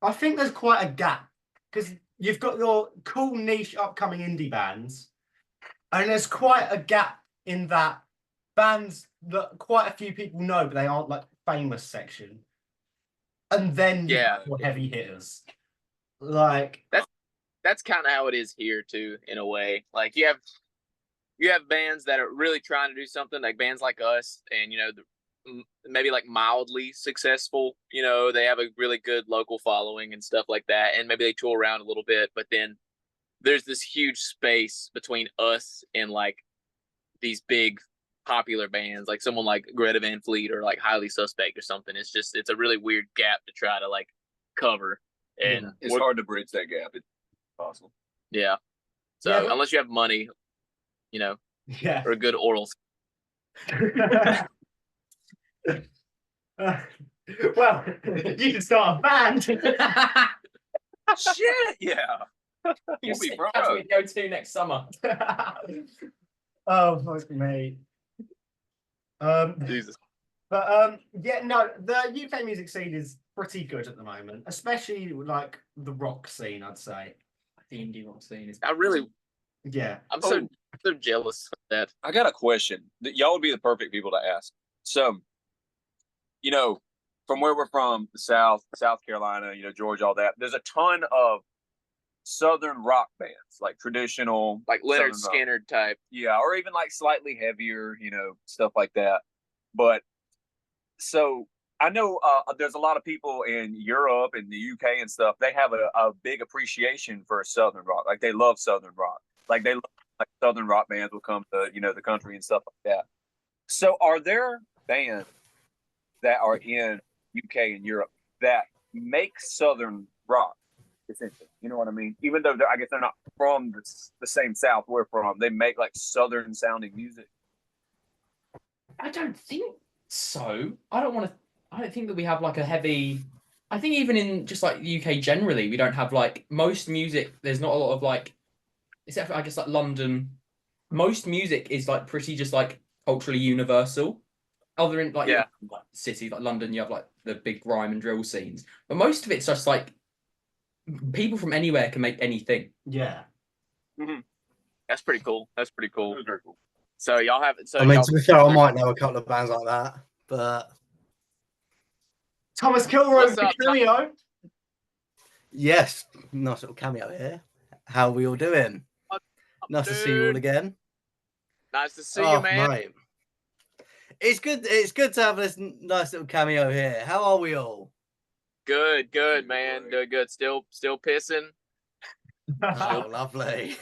I think there's quite a gap because you've got your cool niche upcoming indie bands, and there's quite a gap in that bands that quite a few people know, but they aren't like famous section. And then you've got your heavy hitters. Like that's kind of how it is here too, in a way. Like you have bands that are really trying to do something, like bands like us, and you know, maybe like mildly successful. You know, they have a really good local following and stuff like that, and maybe they tour around a little bit. But then there's this huge space between us and like these big popular bands, like someone like Greta Van Fleet or like Highly Suspect or something. It's a really weird gap to try to like cover, and it's hard to bridge that gap. It's possible. Yeah. So unless you have money, you know, or a good oral. Well, you can start a band. Shit, yeah. You'll be broke. That's what we go to next summer. Oh, fuck me. Jesus. But yeah, no, the UK music scene is pretty good at the moment, especially like the rock scene, I'd say. The indie rock scene is. I'm so jealous of that. I got a question that y'all would be the perfect people to ask. So, you know, from where we're from, the South Carolina, you know, Georgia, all that. There's a ton of Southern rock bands, like traditional, like Leonard Skinner type, or even like slightly heavier, you know, stuff like that. But so I know there's a lot of people in Europe and the UK and stuff. They have a big appreciation for Southern rock. Like they love Southern rock. Like they love, like Southern rock bands will come to, you know, the country and stuff like that. So are there bands that are in UK and Europe that make Southern rock? Essentially, you know what I mean? Even though I guess they're not from the same South we're from, they make like Southern sounding music. I don't think so. I don't think that we have like a heavy. I think even in just like the UK generally, we don't have like most music. There's not a lot of like, except for I guess like London. Most music is like pretty just like culturally universal. Other in like cities like London, you have like the big grime and drill scenes, but most of it's just like. People from anywhere can make anything. Yeah. Mm-hmm. That's pretty cool. That's very cool. So y'all have. So I mean, to be fair, I might know a couple of bands like that, but Thomas Kilroy cameo. Yes, nice little cameo here. How are we all doing? Nice to see you all again. Nice to see you, man. Mate. It's good to have this nice little cameo here. How are we all? Good, man. Doing good. Still pissing. How lovely.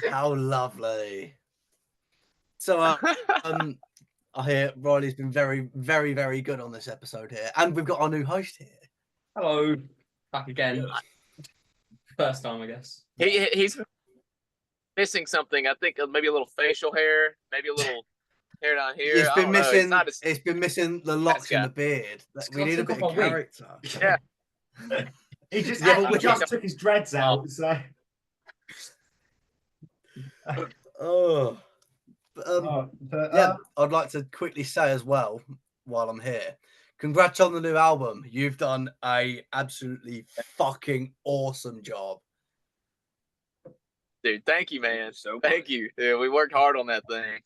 How lovely. So, I hear Riley's been very, very, very good on this episode here. And we've got our new host here. Hello. Back again. First time, I guess. He's missing something. I think maybe a little facial hair, maybe a little hair down here. It's been missing. It's been missing the locks and the beard. We need a bit of character. Yeah. He just took his dreads out. So. I'd like to quickly say as well, while I'm here, congrats on the new album. You've done a absolutely fucking awesome job. Dude, thank you, man. Thank you. Dude, we worked hard on that thing.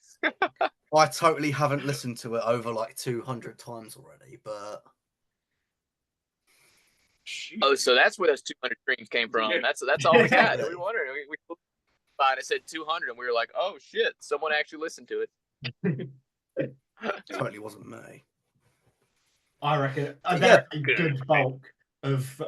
I totally haven't listened to it over like 200 times already, but... Oh, so that's where those 200 streams came from. That's all we got. We wondered. Spotify and it said 200, and we were like, "Oh shit, someone actually listened to it." Totally wasn't me. I reckon Yeah, there a good bulk of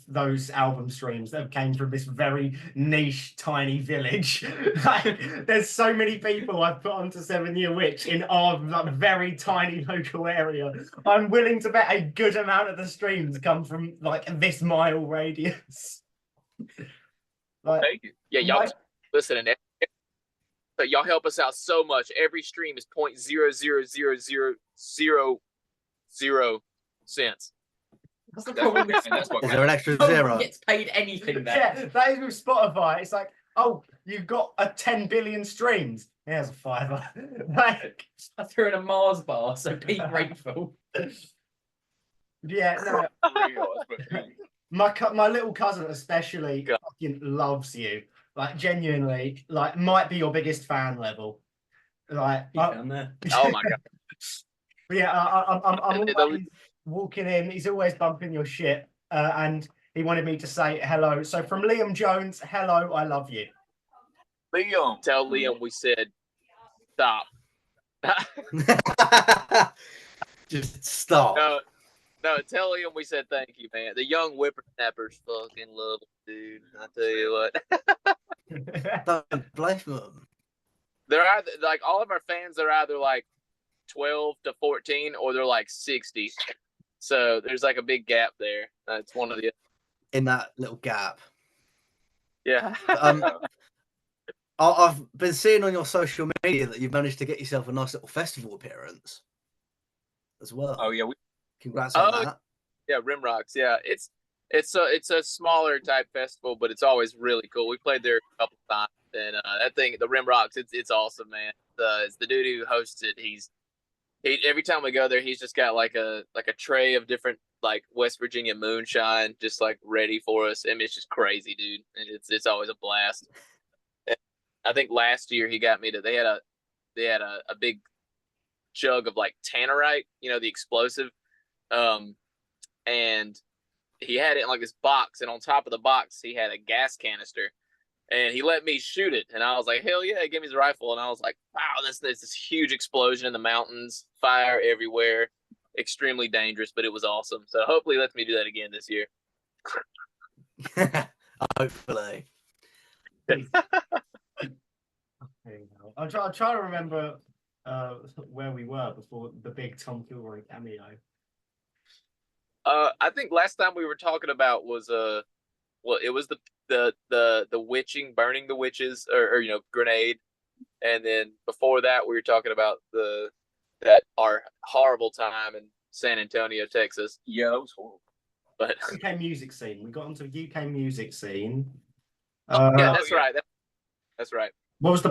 those album streams that came from this very niche, tiny village. Like, there's so many people I've put onto 7-Year Witch in our like, very tiny local area. I'm willing to bet a good amount of the streams come from like this mile radius. Like, Thank you. Yeah, y'all my- listen, and but y'all help us out so much. Every stream is 0.0000000 cents. That's the problem with And that's what Is there an extra no one zero? gets paid anything there. yeah, that is with Spotify. It's like, oh, you've got a 10 billion streams. Here's a $5. Like, I threw in a Mars bar, so be grateful. yeah, no. My little cousin especially God. fucking loves you. Like, genuinely, like, might be your biggest fan level. Like, He found there. Oh my god. but yeah, I'm And always walking in. He's always bumping your shit, and he wanted me to say hello. So from Liam Jones, hello, I love you. Liam. Tell Liam we said stop. Just stop. No, tell Liam we said thank you, man. The young whippersnappers fucking love him, dude. I tell you what. Don't blame them. They're either like all of our fans are either like 12 to 14 or they're like 60. So there's like a big gap there. It's one of the In that little gap. yeah. I've been seeing on your social media that you've managed to get yourself a nice little festival appearance as well. Oh yeah, Congrats on Oh, that. Yeah, Rimrocks. Yeah, it's a smaller type festival, but it's always really cool. We played there a couple times, and that thing, the Rimrocks, it's awesome, man. It's the dude who hosts it. He every time we go there, he's just got like a tray of different like West Virginia moonshine, just like ready for us. I mean, it's just crazy, dude, and it's always a blast. And I think last year he got me to. They had a big jug of like tannerite, the explosive. And he had it in like this box, and on top of the box he had a gas canister, and he let me shoot it, and I was like, hell yeah, he gave me his rifle, and I was like, wow, this huge explosion in the mountains, fire everywhere, extremely dangerous, but it was awesome. So hopefully he lets me do that again this year. Hopefully. I'm trying to remember where we were before the big Tom Kilroy cameo. I think last time we were talking about was it was the witching, burning the witches, or grenade, and then before that we were talking about our horrible time in San Antonio, Texas. yeah, that was horrible. But UK music scene. We got onto the UK music scene. yeah, that's right. That's right. What was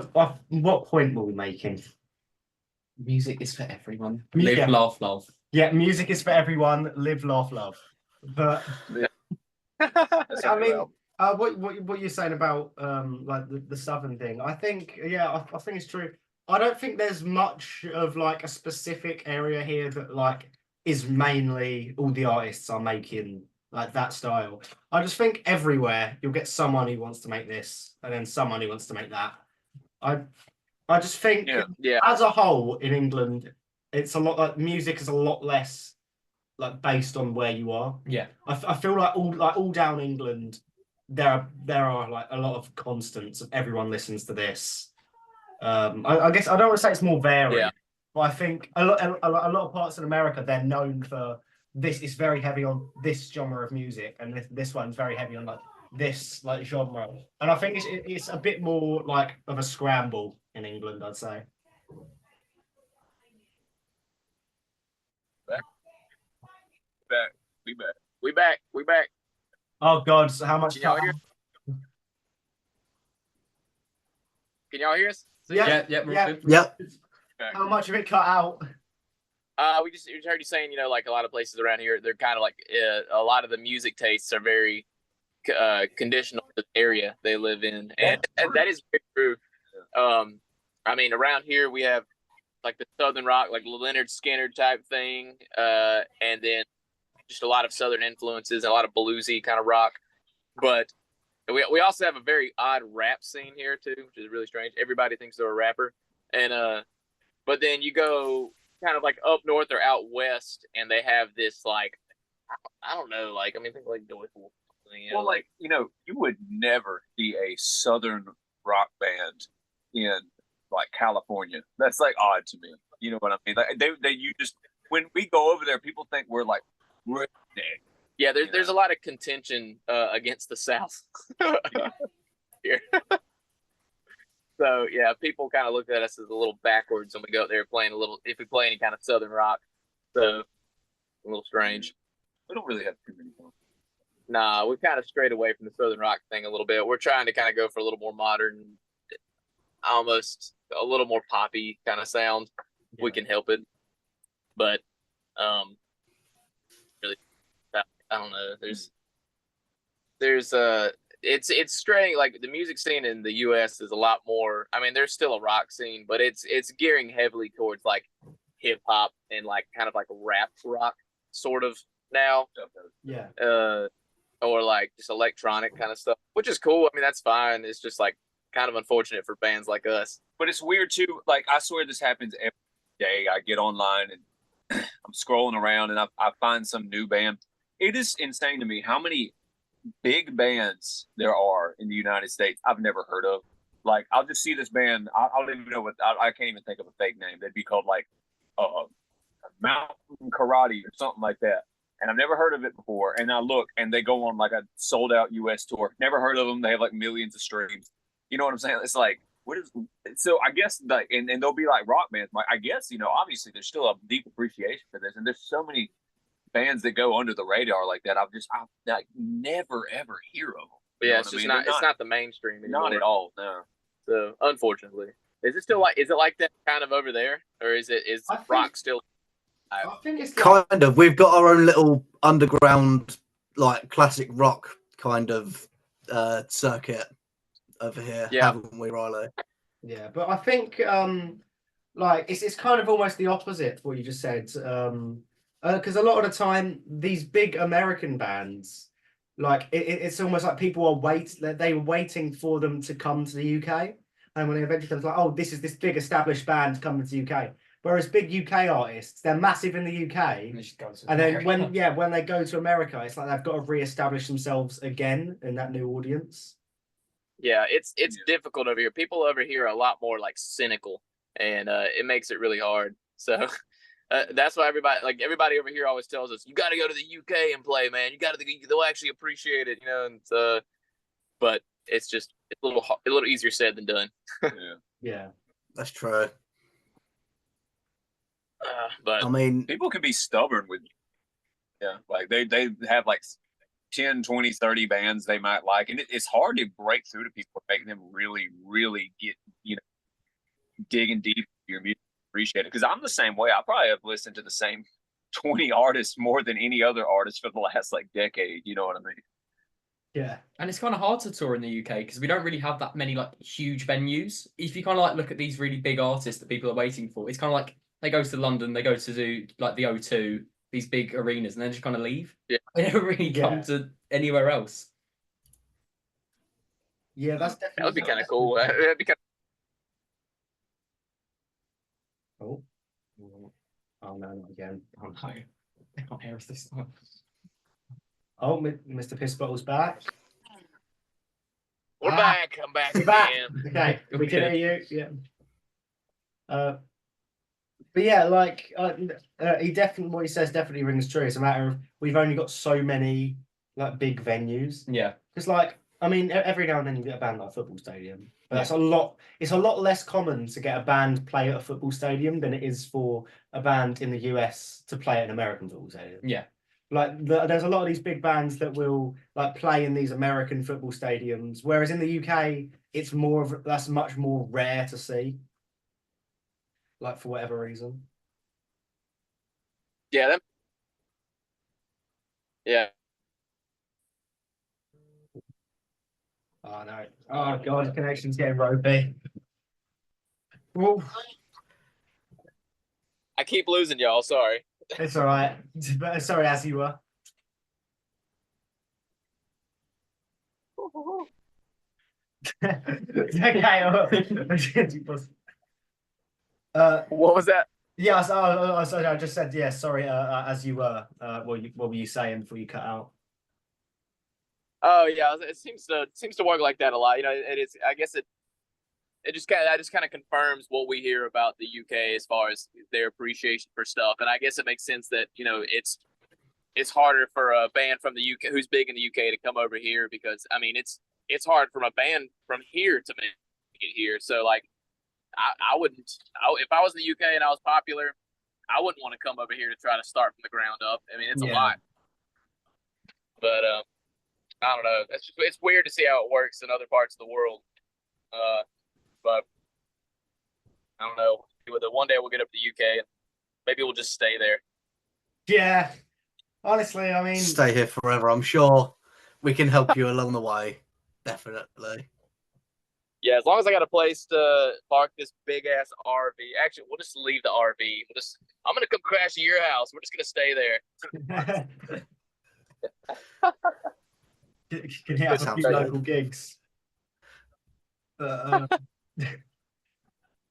what point were we making? Music is for everyone. Yeah. Live, laugh, love. Yeah, music is for everyone. Live, laugh, love. But I mean, what you're saying about like the southern thing, I think I think it's true. I don't think there's much of like a specific area here that like is mainly all the artists are making like that style. I just think everywhere you'll get someone who wants to make this and then someone who wants to make that. I just think Yeah. as a whole in England, it's a lot like music is a lot less like based on where you are. Yeah. I feel like all down England, there are like a lot of constants of everyone listens to this. I guess I don't want to say it's more varied, Yeah. but I think a lot of parts in America they're known for this. It's very heavy on this genre of music, and this one's very heavy on like this like genre. And I think it's a bit more like of a scramble in England, I'd say. We back. Oh God! So how much? Can y'all hear? Can y'all hear us? Yeah, we're yeah. good. Yep. How much of it cut out? We just heard you saying, like a lot of places around here, they're kind of like a lot of the music tastes are very conditional to the area they live in, and that is very true. I mean, around here we have like the southern rock, like Leonard Skinner type thing, and then just a lot of southern influences, and a lot of bluesy kind of rock. But We also have a very odd rap scene here too, which is really strange. Everybody thinks they're a rapper, and but then you go kind of like up north or out west, and they have this like I don't know, like I mean, think like joyful. Well, like you would never see a southern rock band in like California. That's like odd to me. You know what I mean? Like you just when we go over there, people think we're like redneck. Yeah, there's a lot of contention against the South here. So yeah, people kind of look at us as a little backwards when we go up there playing if we play any kind of southern rock. So a little strange. We don't really have too many fun. Nah, we kind of strayed away from the southern rock thing a little bit. We're trying to kind of go for a little more modern, almost a little more poppy kind of sound. Yeah. We can help it, but really, I don't know. It's straying. Like the music scene in the U.S. is a lot more. I mean, there's still a rock scene, but it's gearing heavily towards like hip hop and like kind of like rap rock sort of now. Yeah. Or like just electronic kind of stuff, which is cool. I mean, that's fine. It's just like kind of unfortunate for bands like us. But it's weird too. Like I swear this happens every day. I get online and I'm scrolling around and I find some new band. It is insane to me how many big bands there are in the United States I've never heard of. Like I'll just see this band. I don't even know I can't even think of a fake name. They'd be called like Mountain Karate or something like that. And I've never heard of it before. And I look, and they go on like a sold-out U.S. tour. Never heard of them. They have like millions of streams. You know what I'm saying? It's like, what is? So I guess like, and they'll be like rock bands. Like I guess obviously there's still a deep appreciation for this, and there's so many bands that go under the radar like that. I like never ever hear of them. Yeah, it's just not. It's not the mainstream anymore. Not at all. No. So unfortunately, is it still like? Is it like that kind of over there, or is rock still? I think it's like... kind of. We've got our own little underground, like classic rock kind of circuit over here, haven't we, Riley? Yeah, but I think like it's kind of almost the opposite to what you just said. Because a lot of the time, these big American bands, like it's almost like people are they were waiting for them to come to the UK, and when they eventually come, it's like, oh, this is this big established band coming to the UK. Whereas big UK artists, they're massive in the UK, and then when they go to America, it's like they've got to re-establish themselves again in that new audience. Yeah, it's difficult over here. People over here are a lot more like cynical, and it makes it really hard. So that's why everybody over here always tells us, you got to go to the UK and play, man. They'll actually appreciate it, And but it's a little easier said than done. Yeah, that's true. But I mean, people can be stubborn with like they have like 10, 20, 30 bands they might like, and it's hard to break through to people, making them really, really get digging deep into your music, appreciate it. Because I'm the same way. I probably have listened to the same 20 artists more than any other artist for the last like decade. You know what I mean? Yeah, and it's kind of hard to tour in the UK because we don't really have that many like huge venues. If you kind of like look at these really big artists that people are waiting for, it's kind of like they go to London, they go to do like the O2, these big arenas, and then just kind of leave. Yeah, they never really come to anywhere else. Yeah, that's definitely. That would be kind of cool. That'd be kind of... Oh no, not again. Oh no, I can't hear us this time. Oh, Mr. Pissbottle's back. We're back. I'm back. We're back. Okay, we can hear you. Yeah. But yeah, like what he says definitely rings true. It's a matter of we've only got so many like big venues. Yeah. Because like I mean, every now and then you get a band like a football stadium, but that's a lot. It's a lot less common to get a band play at a football stadium than it is for a band in the US to play at an American football stadium. Yeah. Like there's a lot of these big bands that will like play in these American football stadiums, whereas in the UK it's that's much more rare to see. Like for whatever reason. Yeah. Yeah. Oh no! Oh god, the connection's getting ropey. Whoa. I keep losing y'all. Sorry. It's all right. Sorry, as you were. What was that? Yeah, I just said yeah. Sorry, as you were. What were you saying before you cut out? Oh yeah, it seems to work like that a lot. You know, it is. I guess it just kind of confirms what we hear about the UK as far as their appreciation for stuff, and I guess it makes sense that it's harder for a band from the UK who's big in the UK to come over here because I mean it's hard from a band from here to make it here. So like I wouldn't if I was in the UK and I was popular, I wouldn't want to come over here to try to start from the ground up. I mean it's a lot, but I don't know. It's weird to see how it works in other parts of the world. But I don't know. One day we'll get up to the UK and maybe we'll just stay there. Yeah. Honestly, I mean, stay here forever. I'm sure we can help you along the way. Definitely. Yeah, as long as I got a place to park this big ass RV. Actually, we'll just leave the RV. I'm gonna come crash at your house. We're just gonna stay there. Can he have a few local gigs?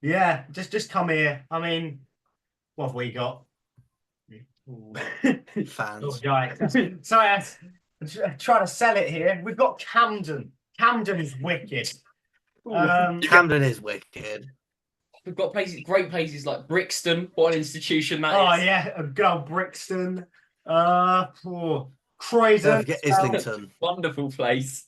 Yeah, just come here. I mean, what have we got? Fans. Sorry, I try to sell it here. We've got Camden. Camden is wicked. Camden is wicked. We've got great places like Brixton. What an institution that is. Oh yeah, a good old Brixton. Croydon. Islington. Wonderful place.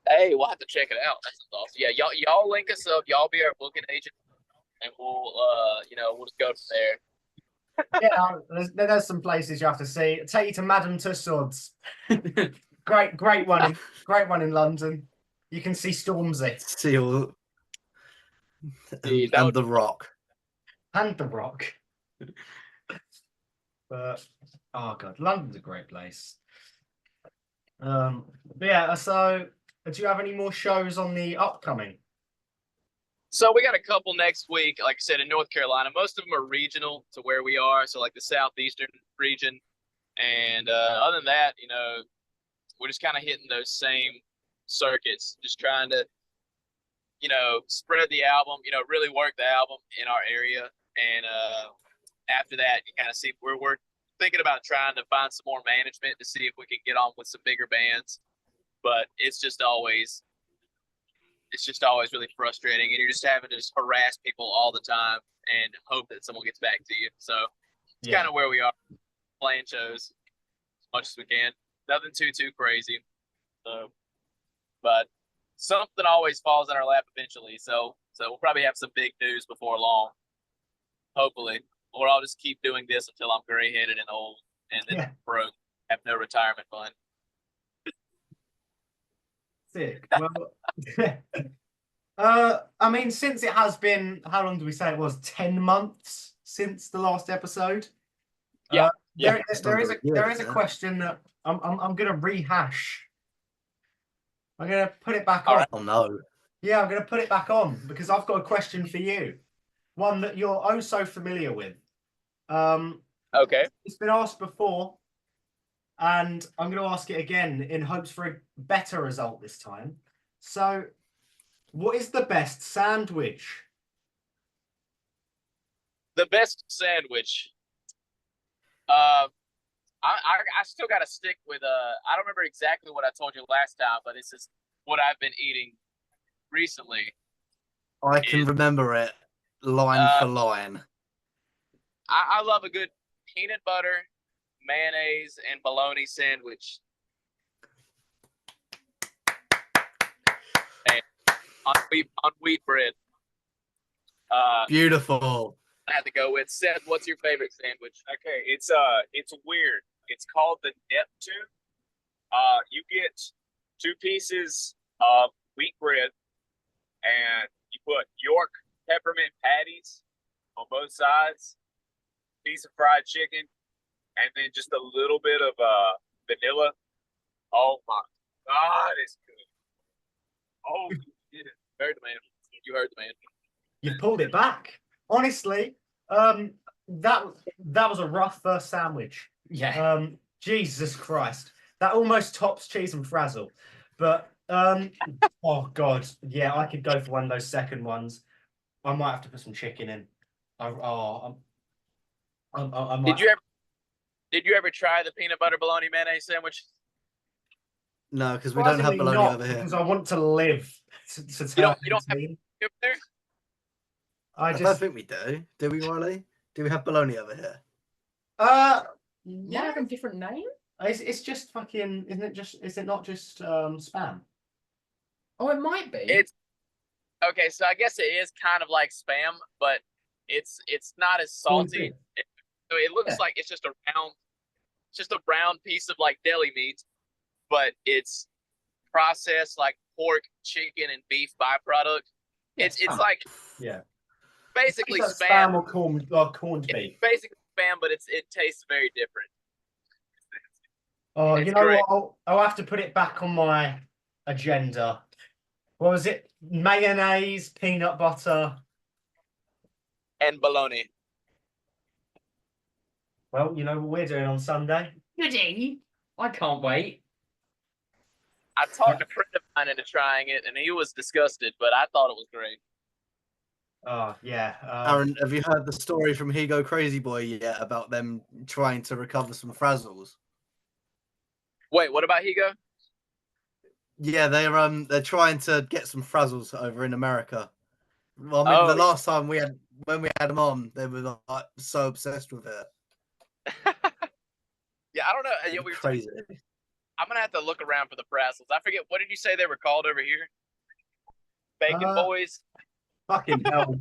Hey, we'll have to check it out. That's awesome. Yeah, y'all link us up. Y'all be our booking agent, and we'll just go from there. Yeah, there's some places you have to see. Take you to Madame Tussauds. great one in London. You can see Stormzy. See all and the Rock. And the Rock. But oh god, London's a great place. But yeah, so do you have any more shows on the upcoming? So we got a couple next week, like I said, in North Carolina. Most of them are regional to where we are, so like the southeastern region. And other than that, we're just kind of hitting those same circuits, just trying to, spread the album, really work the album in our area. And after that, you kind of see we're thinking about trying to find some more management to see if we can get on with some bigger bands. But it's just always really frustrating, and you're just having to harass people all the time and hope that someone gets back to you. So it's kind of where we are, playing shows as much as we can. Nothing too crazy. But something always falls in our lap eventually. So we'll probably have some big news before long, hopefully. Or I'll just keep doing this until I'm gray-headed and old and then broke, have no retirement fund. Sick. Well, I mean, since it has been, how long do we say it was? 10 months since the last episode. There is a question that I'm gonna rehash. I'm gonna put it back on. Oh no. Yeah, I'm gonna put it back on because I've got a question for you. One that you're oh so familiar with. Okay. It's been asked before. And I'm going to ask it again in hopes for a better result this time. So, what is the best sandwich? The best sandwich. I still got to stick with I don't remember exactly what I told you last time, but this is what I've been eating recently. I can remember it line for line. I love a good peanut butter, mayonnaise, and bologna sandwich. And on wheat bread. Beautiful. I have to go with Seth. What's your favorite sandwich? Okay, it's weird. It's called the Neptune. You get 2 pieces of wheat bread, and you put York peppermint patties on both sides, piece of fried chicken, and then just a little bit of vanilla. Oh my God, it's good. Oh, you heard the man. You heard the man. You pulled it back. Honestly, that was a rough first sandwich. Yeah. Jesus Christ, that almost tops cheese and frazzle. But oh god, yeah, I could go for one of those second ones. I might have to put some chicken in. I might. Did you ever try the peanut butter bologna mayonnaise sandwich? No, because we don't have Surprisingly bologna not, over here. because I want to live to You don't turn have 18. over there? I don't think we do. Do we, Riley? Do we have bologna over here? Might Yeah, have a different name. it's just fucking. Is it not just spam? Oh, it might be. It's okay. So I guess it is kind of like spam, but it's not as salty. So it looks like it's just a round piece of like deli meat, but it's processed like pork, chicken, and beef byproduct. It's like basically Is that spam or corned beef. It's basically spam, but it tastes very different. Oh, It's you know great. what? I'll have to put it back on my agenda. What was it? Mayonnaise, peanut butter. And bologna. Well, you know what we're doing on Sunday? Goody. I can't wait. I talked a friend of mine into trying it, and he was disgusted, but I thought it was great. Oh, yeah. Aaron, have you heard the story from Higo Crazy Boy yet about them trying to recover some frazzles? Wait, what about Higo? Yeah, they're trying to get some frazzles over in America. Well, I mean, the last time when we had them on, they were like so obsessed with it. Yeah, I don't know. Yeah, Crazy. I'm gonna have to look around for the frazzles. I forget, what did you say they were called over here? Bacon boys. Fucking hell.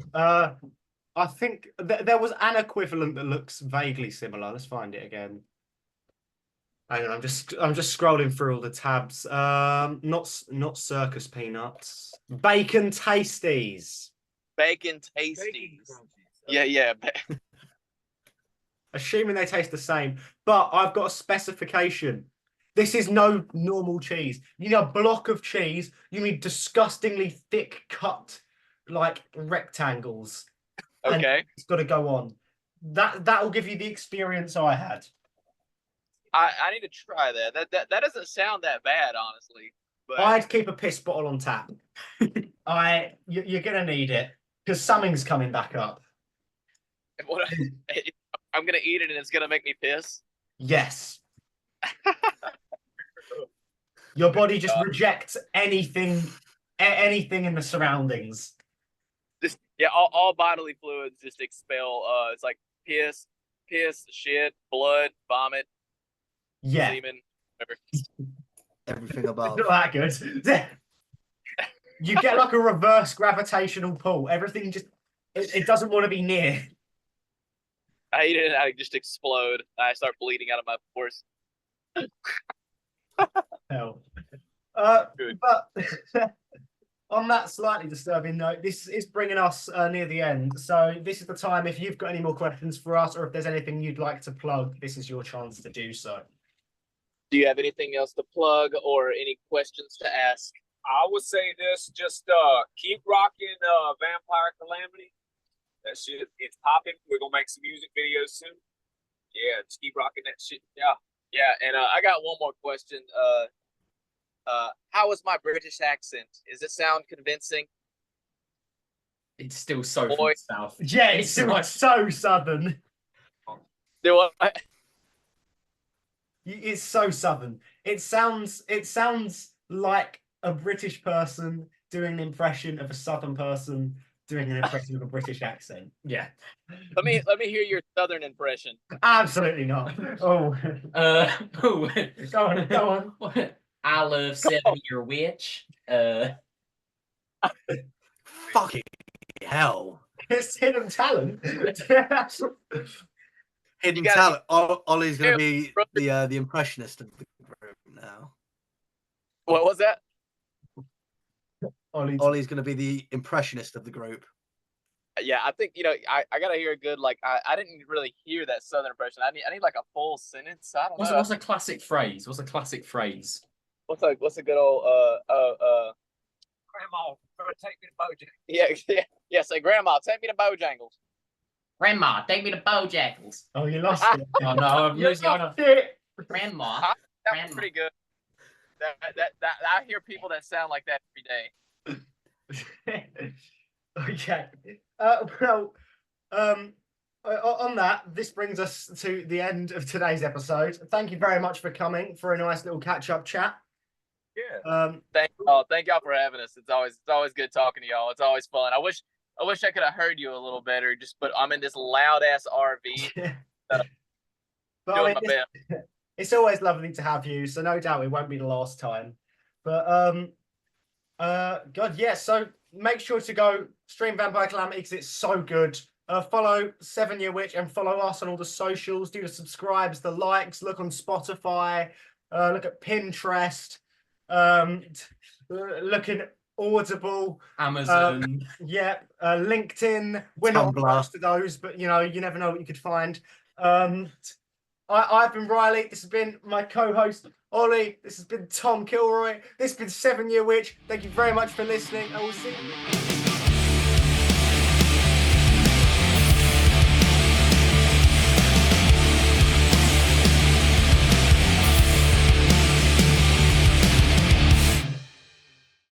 I think there was an equivalent that looks vaguely similar. Let's find it again. Hang on, I'm just scrolling through all the tabs. Not circus peanuts. Bacon tasties. Bacon tasties. Yeah. Assuming they taste the same, but I've got a specification. This is no normal cheese. You need a block of cheese. You need disgustingly thick cut, like rectangles. Okay. And it's got to go on. That will give you the experience I had. I need to try that. That doesn't sound that bad, honestly. But I'd keep a piss bottle on tap. You're gonna need it because something's coming back up. I'm gonna eat it and it's gonna make me piss. Yes. Your body just rejects anything in the surroundings. All bodily fluids just expel. It's like piss, shit, blood, vomit, semen, whatever. Everything above. Not that good. You get like a reverse gravitational pull. Everything just it doesn't want to be near. I eat it and I just explode. I start bleeding out of my pores. Hell. Good. But on that slightly disturbing note, this is bringing us near the end. So this is the time. If you've got any more questions for us, or if there's anything you'd like to plug, this is your chance to do so. Do you have anything else to plug or any questions to ask? I would say this: just keep rocking Vampire Calamity. That shit, it's popping. We're gonna make some music videos soon. Yeah, just keep rocking that shit. Yeah, and I got one more question. How is my British accent? Does it sound convincing? It's still so from Boy. the south. Yeah, it's so southern. Do I? It's so southern. It sounds like a British person doing an impression of a southern person doing an impression of a British accent. Yeah. Let me hear your southern impression. Absolutely not. Oh, Go go on. I love 7yearwitch. Fucking hell. It's hidden talent. Hidden gotta- talent. Ollie's going to be the impressionist of the group now. What was that? Ollie's going to be the impressionist of the group. Yeah, I think I gotta hear a good I didn't really hear that southern impression. I need like a full sentence. I don't know. What's a classic phrase? What's a classic phrase? What's a good old Grandma, take me to Bojangles. Yeah. Say, Grandma, take me to Bojangles. Grandma, take me to Bojangles. Oh, you lost it. Oh no, I'm losing on a it. grandma. That was Grandma. pretty good. That I hear people that sound like that every day. Okay. On that, this brings us to the end of today's episode. Thank you very much for coming for a nice little catch-up chat. Yeah. Thank y'all for having us. It's always good talking to y'all. It's always fun. I wish I could have heard you a little better. But I'm in this loud ass RV. But doing I mean, my best. it's always lovely to have you, so no doubt it won't be the last time. But God, yeah. So make sure to go stream Vampire Calamity because it's so good. Follow 7yearwitch and follow us on all the socials. Do the subscribes, the likes. Look on Spotify. Look at Pinterest. Look in Audible, Amazon. LinkedIn. We're not on Tumblr. most of those, but you never know what you could find. I've been Riley. This has been my co-host Ollie. This has been Tom Kilroy. This has been 7yearwitch. Thank you very much for listening, and we'll see you.